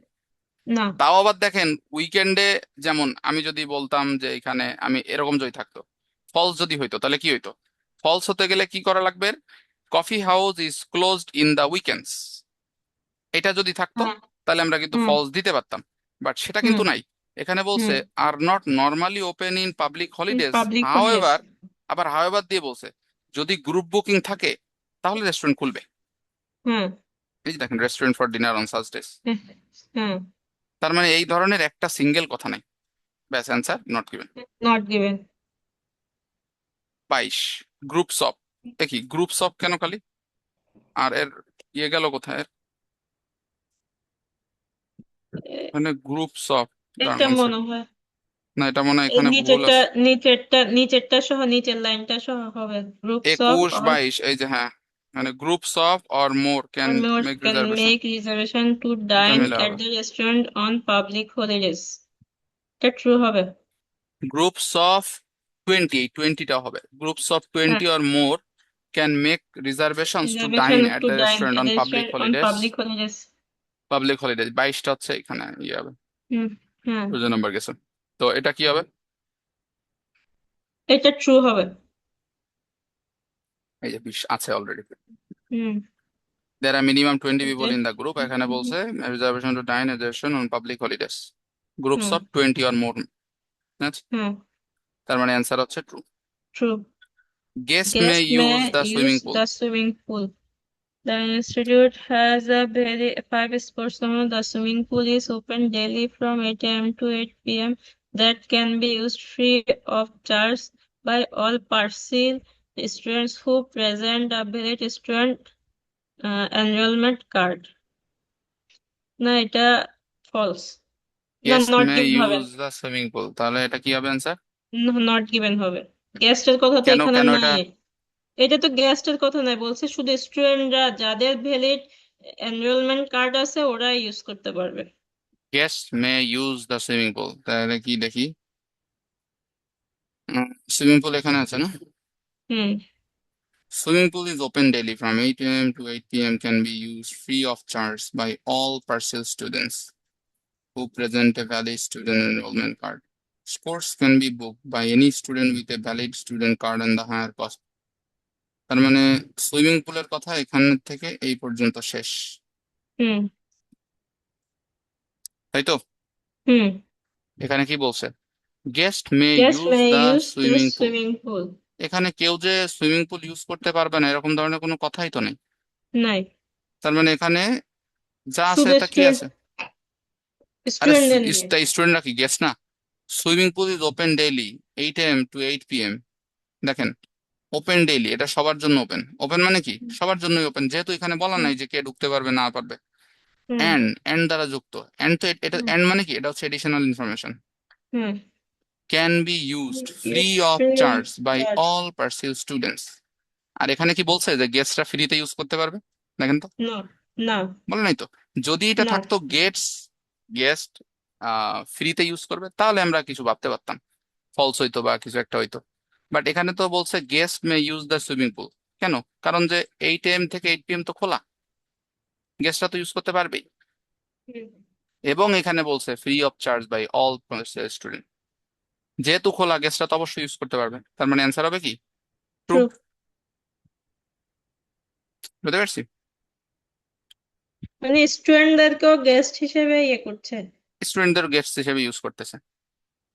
[SPEAKER 2] না।
[SPEAKER 1] তাও আবার দেখেন উইকেন্ডে, যেমন আমি যদি বলতাম যে এখানে আমি এরকম যদি থাকতো, ফলস যদি হইতো তাহলে কি হইতো, ফলস হতে গেলে কি করা লাগবে, coffee house is closed in the weekends, এটা যদি থাকতো
[SPEAKER 2] হ্যাঁ।
[SPEAKER 1] তাহলে আমরা কিন্তু
[SPEAKER 2] হুম।
[SPEAKER 1] ফলস দিতে পারতাম। বাট সেটা
[SPEAKER 2] হুম।
[SPEAKER 1] কিন্তু নাই, এখানে বলছে
[SPEAKER 2] হুম।
[SPEAKER 1] আর not normally open in public holidays
[SPEAKER 2] public holidays.
[SPEAKER 1] However, আবার হাউএভার দিয়ে বলছে যদি গ্রুপ বুকিং থাকে তাহলে রেস্টুরেন্ট খুলবে।
[SPEAKER 2] হ্যাঁ।
[SPEAKER 1] এই যে দেখেন restaurant for dinner on Sundays,
[SPEAKER 2] হ্যাঁ। হ্যাঁ।
[SPEAKER 1] তার মানে এই ধরনের একটা সিঙ্গেল কথা নাই, ব্যাস answer not given.
[SPEAKER 2] not given.
[SPEAKER 1] 22 groups of, দেখি গ্রুপস অফ কেন খালি, আর এর ইয়ে গেল কোথায় এর, মানে গ্রুপস অফ, দাঁড়ান
[SPEAKER 2] এটা
[SPEAKER 1] one
[SPEAKER 2] মনে
[SPEAKER 1] sec।
[SPEAKER 2] হয়
[SPEAKER 1] না এটা মনে হয়
[SPEAKER 2] এই
[SPEAKER 1] এখানে ভুল
[SPEAKER 2] নিচেরটা,
[SPEAKER 1] আছে।
[SPEAKER 2] নিচেরটা সহ, নিচের লাইনটা সহ হবে গ্রুপস অফ
[SPEAKER 1] 21
[SPEAKER 2] অর
[SPEAKER 1] 22 এই যে হ্যাঁ, মানে groups of or more can
[SPEAKER 2] more
[SPEAKER 1] make
[SPEAKER 2] can
[SPEAKER 1] reservation,
[SPEAKER 2] make reservation to
[SPEAKER 1] এটা
[SPEAKER 2] dine
[SPEAKER 1] মিলে
[SPEAKER 2] at
[SPEAKER 1] হবে।
[SPEAKER 2] the restaurant on public holidays. এটা ট্রু হবে।
[SPEAKER 1] গ্রুপস অফ 20, এই 20টা হবে গ্রুপস অফ
[SPEAKER 2] হ্যাঁ।
[SPEAKER 1] 20 or more can make reservations to dine
[SPEAKER 2] reservation
[SPEAKER 1] at
[SPEAKER 2] to
[SPEAKER 1] the
[SPEAKER 2] dine
[SPEAKER 1] restaurant
[SPEAKER 2] at
[SPEAKER 1] on
[SPEAKER 2] the
[SPEAKER 1] public
[SPEAKER 2] restaurant on
[SPEAKER 1] holidays।
[SPEAKER 2] public holidays.
[SPEAKER 1] Public holidays 22টা হচ্ছে এখানে ইয়ে হবে,
[SPEAKER 2] হুম। হ্যাঁ।
[SPEAKER 1] 2 নম্বর গেছে। তো এটা কি হবে,
[SPEAKER 2] এটা ট্রু হবে।
[SPEAKER 1] এই যে 20 আছে already.
[SPEAKER 2] Hmm.
[SPEAKER 1] There are minimum 20
[SPEAKER 2] এই যে
[SPEAKER 1] people in the group, এখানে বলছে reservation to dine at the restaurant on public holidays, groups
[SPEAKER 2] hmm.
[SPEAKER 1] of 20 or more, আচ্ছা,
[SPEAKER 2] হ্যাঁ।
[SPEAKER 1] তার মানে অ্যান্সার হচ্ছে true.
[SPEAKER 2] True.
[SPEAKER 1] Guest May
[SPEAKER 2] guest
[SPEAKER 1] use
[SPEAKER 2] may
[SPEAKER 1] the swimming
[SPEAKER 2] use
[SPEAKER 1] pool,
[SPEAKER 2] the swimming pool. The institute has a very five sports zone. The swimming pool is open daily from 8 a.m. to 8 p.m. That can be used free of charge by all partial students who present a valid student enrollment card. না এটা false, না
[SPEAKER 1] guest
[SPEAKER 2] not
[SPEAKER 1] May
[SPEAKER 2] given হবে
[SPEAKER 1] use the swimming pool, তাহলে এটা কি হবে answer?
[SPEAKER 2] না, not given হবে। গেস্টের কথা তো
[SPEAKER 1] কেন
[SPEAKER 2] এখানে
[SPEAKER 1] কেন এটা?
[SPEAKER 2] নাই। এটা তো গেস্টের কথা নাই, বলছে শুধু স্টুডেন্টরা যাদের ভ্যালিড এনরোলমেন্ট কার্ড আছে ওরা ইউজ করতে পারবে।
[SPEAKER 1] Guest may use the swimming pool, তাহলে কি দেখি, সুইমিং পুল এখানে আছে না?
[SPEAKER 2] হুম।
[SPEAKER 1] Swimming pool is open daily from 8 a.m. to 8 p.m. can be used free of charge by all partial students who present a valid student enrollment card. Sports can be booked by any student with a valid student card and the higher cost. তার মানে swimming পুলের কথা এখান থেকে এই পর্যন্ত শেষ,
[SPEAKER 2] হুম।
[SPEAKER 1] তাই তো?
[SPEAKER 2] হুম।
[SPEAKER 1] এখানে কি বলছে? Guest May
[SPEAKER 2] guest
[SPEAKER 1] use
[SPEAKER 2] May
[SPEAKER 1] the
[SPEAKER 2] use the
[SPEAKER 1] swimming pool.
[SPEAKER 2] Swimming pool.
[SPEAKER 1] এখানে কেউ যে সুইমিং পুল ইউজ করতে পারবে না এরকম ধরনের কোনো কথাই তো নেই।
[SPEAKER 2] নাই।
[SPEAKER 1] তার মানে এখানে যা আছে
[SPEAKER 2] শুধু
[SPEAKER 1] তা কি
[SPEAKER 2] স্টুডেন্ট,
[SPEAKER 1] আছে? আরে
[SPEAKER 2] স্টুডেন্টদের নিয়ে।
[SPEAKER 1] স্টুডেন্টরা কি গেস্ট না? Swimming pool is open daily 8 a.m. to 8 p.m. দেখেন, ওপেন ডেইলি, এটা সবার জন্য ওপেন। ওপেন মানে কি, সবার জন্যই ওপেন, যেহেতু এখানে বলা
[SPEAKER 2] হুম।
[SPEAKER 1] নাই যে কে ঢুকতে পারবে না পারবে।
[SPEAKER 2] হুম।
[SPEAKER 1] এন্ড দ্বারা যুক্ত, এন্ড তো এটা
[SPEAKER 2] হুম।
[SPEAKER 1] এন্ড মানে কি, এটা হচ্ছে এডিশনাল ইনফরমেশন।
[SPEAKER 2] হুম।
[SPEAKER 1] Can be used free
[SPEAKER 2] use
[SPEAKER 1] of
[SPEAKER 2] free of
[SPEAKER 1] charge by
[SPEAKER 2] charge.
[SPEAKER 1] All pursue students. আর এখানে কি বলছে যে গেস্টরা ফ্রিতে ইউজ করতে পারবে? দেখেন তো,
[SPEAKER 2] না। না।
[SPEAKER 1] বলে নাই তো। যদি এটা
[SPEAKER 2] না।
[SPEAKER 1] থাকতো গেস্ট ফ্রিতে ইউজ করবে, তাহলে আমরা কিছু ভাবতে পারতাম, ফলস হইতো বা কিছু একটা হইতো। বাট এখানে তো বলছে guest may use the swimming pool. কেন? কারণ যে 8 a.m. থেকে 8 p.m. তো খোলা, গেস্টরা তো ইউজ করতে পারবেই।
[SPEAKER 2] হুম।
[SPEAKER 1] এবং এখানে বলছে free of charge by all student, যেহেতু খোলা গেস্টরা তো অবশ্যই ইউজ করতে পারবে, তার মানে অ্যান্সার হবে কি? ট্রু।
[SPEAKER 2] ট্রু।
[SPEAKER 1] বুঝতে পারছি?
[SPEAKER 2] মানে স্টুডেন্টদেরকেও গেস্ট হিসেবে ইয়ে করছে।
[SPEAKER 1] স্টুডেন্টদের গেস্ট হিসেবে ইউজ করতেছে।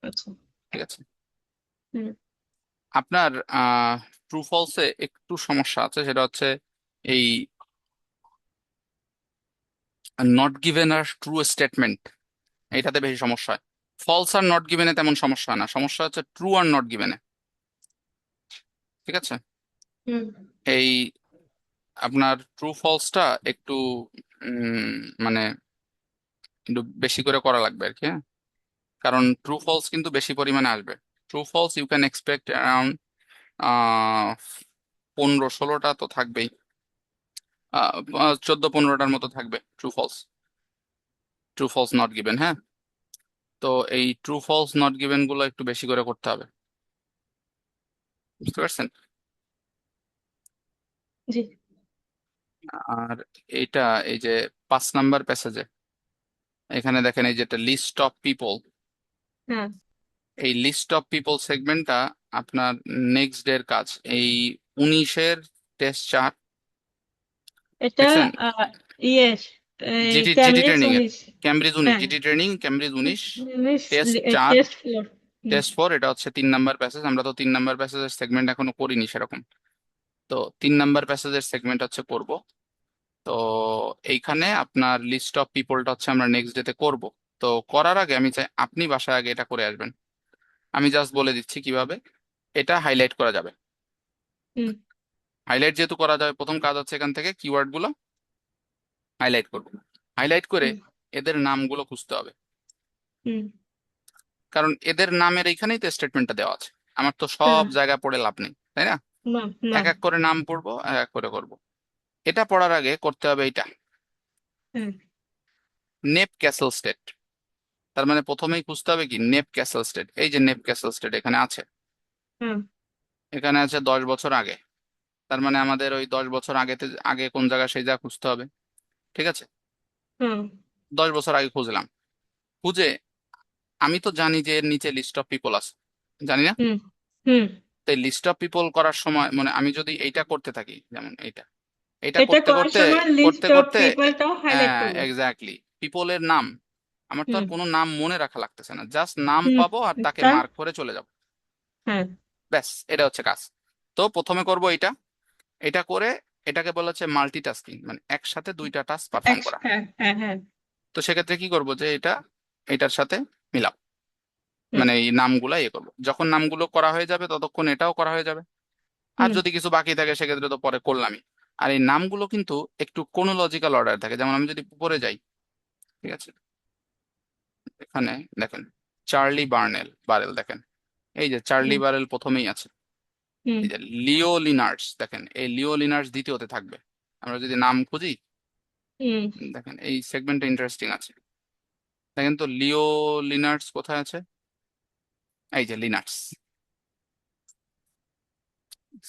[SPEAKER 2] আচ্ছা।
[SPEAKER 1] ঠিক আছে।
[SPEAKER 2] হুম।
[SPEAKER 1] আপনার ট্রু ফলসে একটু সমস্যা আছে, সেটা হচ্ছে এই নট গিভেন আর ট্রু স্টেটমেন্ট, এটাতে বেশি সমস্যা হয়। ফলস আর নট গিভেনে তেমন সমস্যা হয় না, সমস্যা হচ্ছে ট্রু আর নট গিভেনে। ঠিক আছে।
[SPEAKER 2] হুম।
[SPEAKER 1] এই আপনার ট্রু ফলসটা একটু মানে একটু বেশি করে করা লাগবে আর কি, হ্যাঁ। কারণ ট্রু ফলস কিন্তু বেশি পরিমাণে আসবে। True false you can expect around 15-16টা তো থাকবেই, 14-15টার মতো থাকবে ট্রু ফলস নট গিভেন, হ্যাঁ। তো এই ট্রু ফলস নট গিভেন গুলো একটু বেশি করে করতে হবে, বুঝতে পারছেন?
[SPEAKER 2] জি।
[SPEAKER 1] আর এইটা, এই যে 5 নাম্বার প্যাসেজে এখানে দেখেন এই যেটা লিস্ট অফ পিপল,
[SPEAKER 2] হ্যাঁ।
[SPEAKER 1] এই লিস্ট অফ পিপল সেগমেন্টটা আপনার নেক্সট ডে এর কাজ। এই 19-এর টেস্ট 4
[SPEAKER 2] এটা
[SPEAKER 1] দেখছেন?
[SPEAKER 2] আহ, ইয়ে
[SPEAKER 1] জিটি জিটি
[SPEAKER 2] ক্যামব্রিজ
[SPEAKER 1] ট্রেনিং এর
[SPEAKER 2] 19।
[SPEAKER 1] ক্যামব্রিজ 19,
[SPEAKER 2] হ্যাঁ।
[SPEAKER 1] GT training Cambridge 19 test 4,
[SPEAKER 2] test floor.
[SPEAKER 1] Test 4, এটা হচ্ছে 3 নাম্বার প্যাসেজ। আমরা তো 3 নাম্বার প্যাসেজের সেগমেন্ট এখনো করিনি সেরকম, তো 3 নাম্বার প্যাসেজের সেগমেন্ট হচ্ছে করব। তো এইখানে আপনার লিস্ট অফ পিপলটা হচ্ছে আমরা নেক্সট ডেতে করব। তো করার আগে আমি চাই আপনি বাসায় আগে এটা করে আসবেন। আমি জাস্ট বলে দিচ্ছি কিভাবে এটা হাইলাইট করা যাবে।
[SPEAKER 2] হুম।
[SPEAKER 1] হাইলাইট যেহেতু করা যাবে, প্রথম কাজ হচ্ছে এখান থেকে কিওয়ার্ড গুলো হাইলাইট করব। হাইলাইট করে
[SPEAKER 2] হুম।
[SPEAKER 1] এদের নামগুলো খুঁজতে হবে,
[SPEAKER 2] হুম।
[SPEAKER 1] কারণ এদের নামের এইখানেই তো স্টেটমেন্টটা দেওয়া আছে। আমার তো সব
[SPEAKER 2] হ্যাঁ।
[SPEAKER 1] জায়গা পড়ে লাভ নেই, তাই না?
[SPEAKER 2] না। না।
[SPEAKER 1] এক এক করে নাম পড়বো, এক এক করে করব। এটা পড়ার আগে করতে হবে এটা,
[SPEAKER 2] হ্যাঁ।
[SPEAKER 1] নেপ ক্যাসেল স্টেট। তার মানে প্রথমেই খুঁজতে হবে কি, নেপ ক্যাসেল স্টেট। এই যে নেপ ক্যাসেল স্টেট এখানে আছে,
[SPEAKER 2] হ্যাঁ।
[SPEAKER 1] এখানে আছে 10 বছর আগে। তার মানে আমাদের ওই 10 বছর আগে কোন জায়গা সেই জায়গা খুঁজতে হবে। ঠিক আছে।
[SPEAKER 2] হ্যাঁ।
[SPEAKER 1] 10 বছর আগে খুঁজলাম, খুঁজে আমি তো জানি যে এর নিচে লিস্ট অফ পিপল আছে, জানি না?
[SPEAKER 2] হুম। হুম।
[SPEAKER 1] তো লিস্ট অফ পিপল করার সময় মানে আমি যদি এইটা করতে থাকি, যেমন এইটা এটা
[SPEAKER 2] এটা
[SPEAKER 1] করতে
[SPEAKER 2] করার
[SPEAKER 1] করতে
[SPEAKER 2] সময় লিস্ট
[SPEAKER 1] করতে
[SPEAKER 2] অফ
[SPEAKER 1] করতে
[SPEAKER 2] পিপলটাও হাইলাইট করবো।
[SPEAKER 1] এক্স্যাক্টলি পিপলের নাম, আমার তো আর
[SPEAKER 2] হুম।
[SPEAKER 1] কোনো নাম মনে রাখা লাগতেছে না, জাস্ট নাম
[SPEAKER 2] হুম।
[SPEAKER 1] পাবো আর তাকে
[SPEAKER 2] তা।
[SPEAKER 1] মার্ক করে চলে যাব।
[SPEAKER 2] হ্যাঁ।
[SPEAKER 1] ব্যাস, এটা হচ্ছে কাজ। তো প্রথমে করব এটা, এটা করে এটাকে বলা হচ্ছে মাল্টিটাস্কিং, মানে একসাথে দুইটা টাস্ক পারফর্ম করা।
[SPEAKER 2] হ্যাঁ হ্যাঁ হ্যাঁ।
[SPEAKER 1] তো সেক্ষেত্রে কি করব, যে এটা এটার সাথে মিলাও,
[SPEAKER 2] হুম
[SPEAKER 1] মানে এই নামগুলা ইয়ে করবো, যখন নামগুলো করা হয়ে যাবে ততক্ষণ এটাও করা হয়ে যাবে। আর
[SPEAKER 2] হুম
[SPEAKER 1] যদি কিছু বাকি থাকে সেক্ষেত্রে তো পরে করলামই। আর এই নামগুলো কিন্তু একটু কোনোলজিক্যাল অর্ডার থাকে, যেমন আমি যদি উপরে যাই, ঠিক আছে, এখানে দেখেন চার্লি বারেল দেখেন, এই যে চার্লি
[SPEAKER 2] হুম
[SPEAKER 1] বারেল প্রথমেই আছে।
[SPEAKER 2] হুম
[SPEAKER 1] এই যে লিও লিনার্স দেখেন, এই লিও লিনার্স দ্বিতীয়তে থাকবে। আমরা যদি নাম খুঁজি,
[SPEAKER 2] হুম
[SPEAKER 1] দেখেন এই সেগমেন্টটা ইন্টারেস্টিং আছে। দেখেন তো লিও লিনার্স কোথায় আছে, এই যে লিনার্স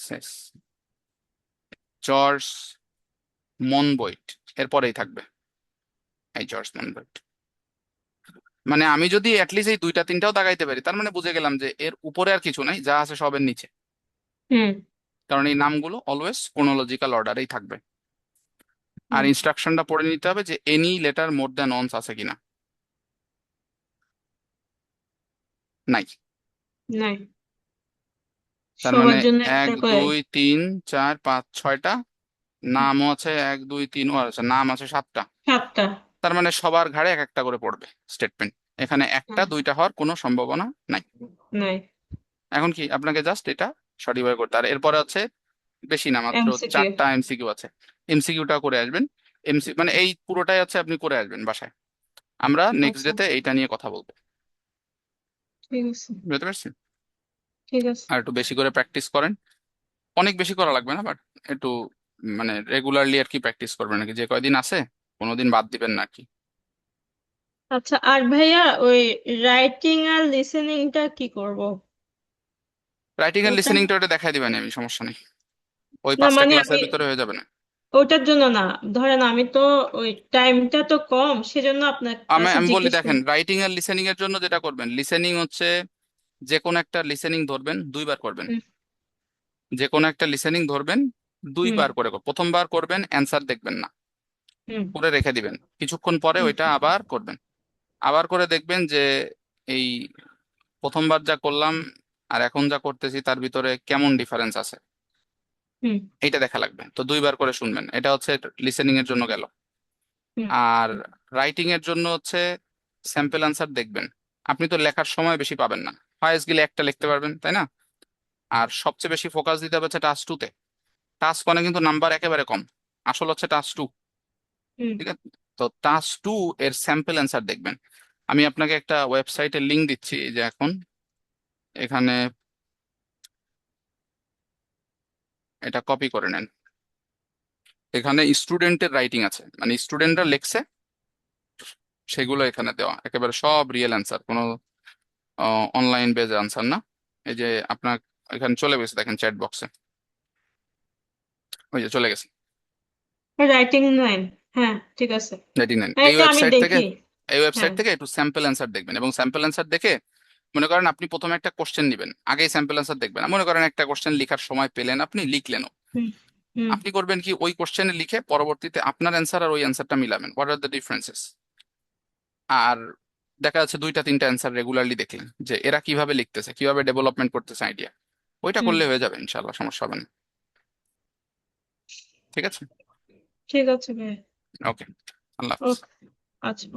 [SPEAKER 1] শেষ, জর্জ মনবয়েট এরপরেই থাকবে, এই জর্জ মনবয়েট। মানে আমি যদি অ্যাটলিস্ট এই দুইটা তিনটাও দাগাইতে পারি, তার মানে বুঝে গেলাম যে এর উপরে আর কিছু নাই, যা আছে সবের নিচে।
[SPEAKER 2] হুম
[SPEAKER 1] কারণ এই নামগুলো অলওয়েজ ক্রোনোলজিক্যাল অর্ডারেই থাকবে। আর
[SPEAKER 2] হুম।
[SPEAKER 1] ইনস্ট্রাকশনটা পড়ে নিতে হবে যে any letter more than once আছে কিনা। নাই।
[SPEAKER 2] নাই।
[SPEAKER 1] তার মানে
[SPEAKER 2] সবার জন্য
[SPEAKER 1] এক
[SPEAKER 2] একটা করে।
[SPEAKER 1] দুই তিন চার পাঁচ ছয়টা, নামও আছে এক দুই তিন, ও আচ্ছা নাম আছে সাতটা।
[SPEAKER 2] 7টা।
[SPEAKER 1] তার মানে সবার ঘাড়ে এক একটা করে পড়বে স্টেটমেন্ট। এখানে একটা
[SPEAKER 2] হ্যাঁ।
[SPEAKER 1] দুইটা হওয়ার কোনো সম্ভাবনা নাই।
[SPEAKER 2] নাই।
[SPEAKER 1] এখন কি আপনাকে জাস্ট এটা সঠিকভাবে করতে, আর এরপরে হচ্ছে বেশি না, মাত্র
[SPEAKER 2] এমসিকিউ।
[SPEAKER 1] 4টা এমসিকিউ আছে। এমসিকিউটা করে আসবেন। মানে এই পুরোটাই আছে, আপনি করে আসবেন বাসায়। আমরা নেক্সট
[SPEAKER 2] আচ্ছা।
[SPEAKER 1] ডেতে এইটা নিয়ে কথা বলবো।
[SPEAKER 2] ঠিক আছে।
[SPEAKER 1] বুঝতে পারছি।
[SPEAKER 2] ঠিক আছে।
[SPEAKER 1] আর একটু বেশি করে প্র্যাকটিস করেন। অনেক বেশি করা লাগবে না, বাট একটু মানে রেগুলারলি আর কি প্র্যাকটিস করবেন আর কি, যে কয়দিন আছে কোনোদিন বাদ দিবেন না আর কি।
[SPEAKER 2] আচ্ছা, আর ভাইয়া ওই রাইটিং আর লিসেনিংটা কি করব?
[SPEAKER 1] রাইটিং এন্ড
[SPEAKER 2] ওটা,
[SPEAKER 1] লিসেনিংটা ওটা দেখাই দিবেন, আমি সমস্যা নেই। ওই
[SPEAKER 2] না
[SPEAKER 1] 5টা
[SPEAKER 2] মানে
[SPEAKER 1] ক্লাসের
[SPEAKER 2] আমি
[SPEAKER 1] ভিতরে হয়ে যাবে না।
[SPEAKER 2] ওটার জন্য না, ধরেন আমি তো ওই টাইমটা তো কম, সেজন্য আপনার
[SPEAKER 1] আমি
[SPEAKER 2] কাছে
[SPEAKER 1] আমি বলি
[SPEAKER 2] জিজ্ঞেস
[SPEAKER 1] দেখেন,
[SPEAKER 2] করি।
[SPEAKER 1] রাইটিং আর লিসেনিং এর জন্য যেটা করবেন, লিসেনিং হচ্ছে যে কোনো একটা লিসেনিং ধরবেন দুইবার করবেন।
[SPEAKER 2] হুম
[SPEAKER 1] যে কোনো একটা লিসেনিং ধরবেন
[SPEAKER 2] হুম
[SPEAKER 1] দুইবার করে প্রথমবার করবেন, অ্যান্সার দেখবেন না,
[SPEAKER 2] হুম
[SPEAKER 1] করে রেখে দিবেন, কিছুক্ষণ পরে
[SPEAKER 2] হুম
[SPEAKER 1] ওইটা আবার করবেন। আবার করে দেখবেন যে এই প্রথমবার যা করলাম আর এখন যা করতেছি তার ভিতরে কেমন ডিফারেন্স আছে,
[SPEAKER 2] হুম
[SPEAKER 1] এইটা দেখা লাগবে। তো দুইবার করে শুনবেন, এটা হচ্ছে লিসেনিং এর জন্য গেল।
[SPEAKER 2] হুম
[SPEAKER 1] আর রাইটিং এর জন্য হচ্ছে স্যাম্পল আনসার দেখবেন। আপনি তো লেখার সময় বেশি পাবেন না, হায়েস্ট গেলে একটা লিখতে পারবেন, তাই না? আর সবচেয়ে বেশি ফোকাস দিতে হবে হচ্ছে টাস্ক 2-তে। টাস্ক 1-এ কিন্তু নাম্বার একেবারে কম, আসল হচ্ছে টাস্ক 2।
[SPEAKER 2] হুম।
[SPEAKER 1] ঠিক আছে, তো টাস্ক 2 এর স্যাম্পল অ্যান্সার দেখবেন। আমি আপনাকে একটা ওয়েবসাইটের লিংক দিচ্ছি, এই যে এখন এখানে এটা কপি করে নেন। এখানে স্টুডেন্টের রাইটিং আছে, মানে স্টুডেন্টরা লেখছে, সেগুলো এখানে দেওয়া একেবারে সব রিয়েল অ্যান্সার, কোনো অনলাইন বেজ অ্যান্সার না। এই যে আপনার এখানে চলে গেছে দেখেন চ্যাট বক্সে, ওই যে চলে গেছে
[SPEAKER 2] রাইটিং লাইন। হ্যাঁ, ঠিক আছে।
[SPEAKER 1] 99।
[SPEAKER 2] হ্যাঁ,
[SPEAKER 1] এই
[SPEAKER 2] এটা আমি
[SPEAKER 1] ওয়েবসাইট থেকে,
[SPEAKER 2] দেখি।
[SPEAKER 1] এই ওয়েবসাইট
[SPEAKER 2] হ্যাঁ।
[SPEAKER 1] থেকে একটু স্যাম্পল অ্যান্সার দেখবেন, এবং স্যাম্পল অ্যান্সার দেখে মনে করেন আপনি প্রথমে একটা কোশ্চেন নেবেন, আগেই স্যাম্পল অ্যান্সার দেখবেন না। মনে করেন একটা কোশ্চেন লেখার সময় পেলেন, আপনি লিখলেনও,
[SPEAKER 2] হুম হুম
[SPEAKER 1] আপনি করবেন কি ওই কোশ্চেনে লিখে পরবর্তীতে আপনার অ্যান্সার আর ওই অ্যান্সারটা মিলাবেন, হোয়াট আর দ্য ডিফারেন্সেস। আর দেখা যাচ্ছে দুইটা তিনটা অ্যান্সার রেগুলারলি দেখলেন যে এরা কিভাবে লিখতেছে, কিভাবে ডেভেলপমেন্ট করতেছে আইডিয়া, ওইটা
[SPEAKER 2] হুম।
[SPEAKER 1] করলে হয়ে যাবে ইনশাল্লাহ, সমস্যা হবে না। ঠিক আছে।
[SPEAKER 2] ঠিক আছে ভাই।
[SPEAKER 1] ওকে, আল্লাহ হাফিজ।
[SPEAKER 2] ওকে। আচ্ছা।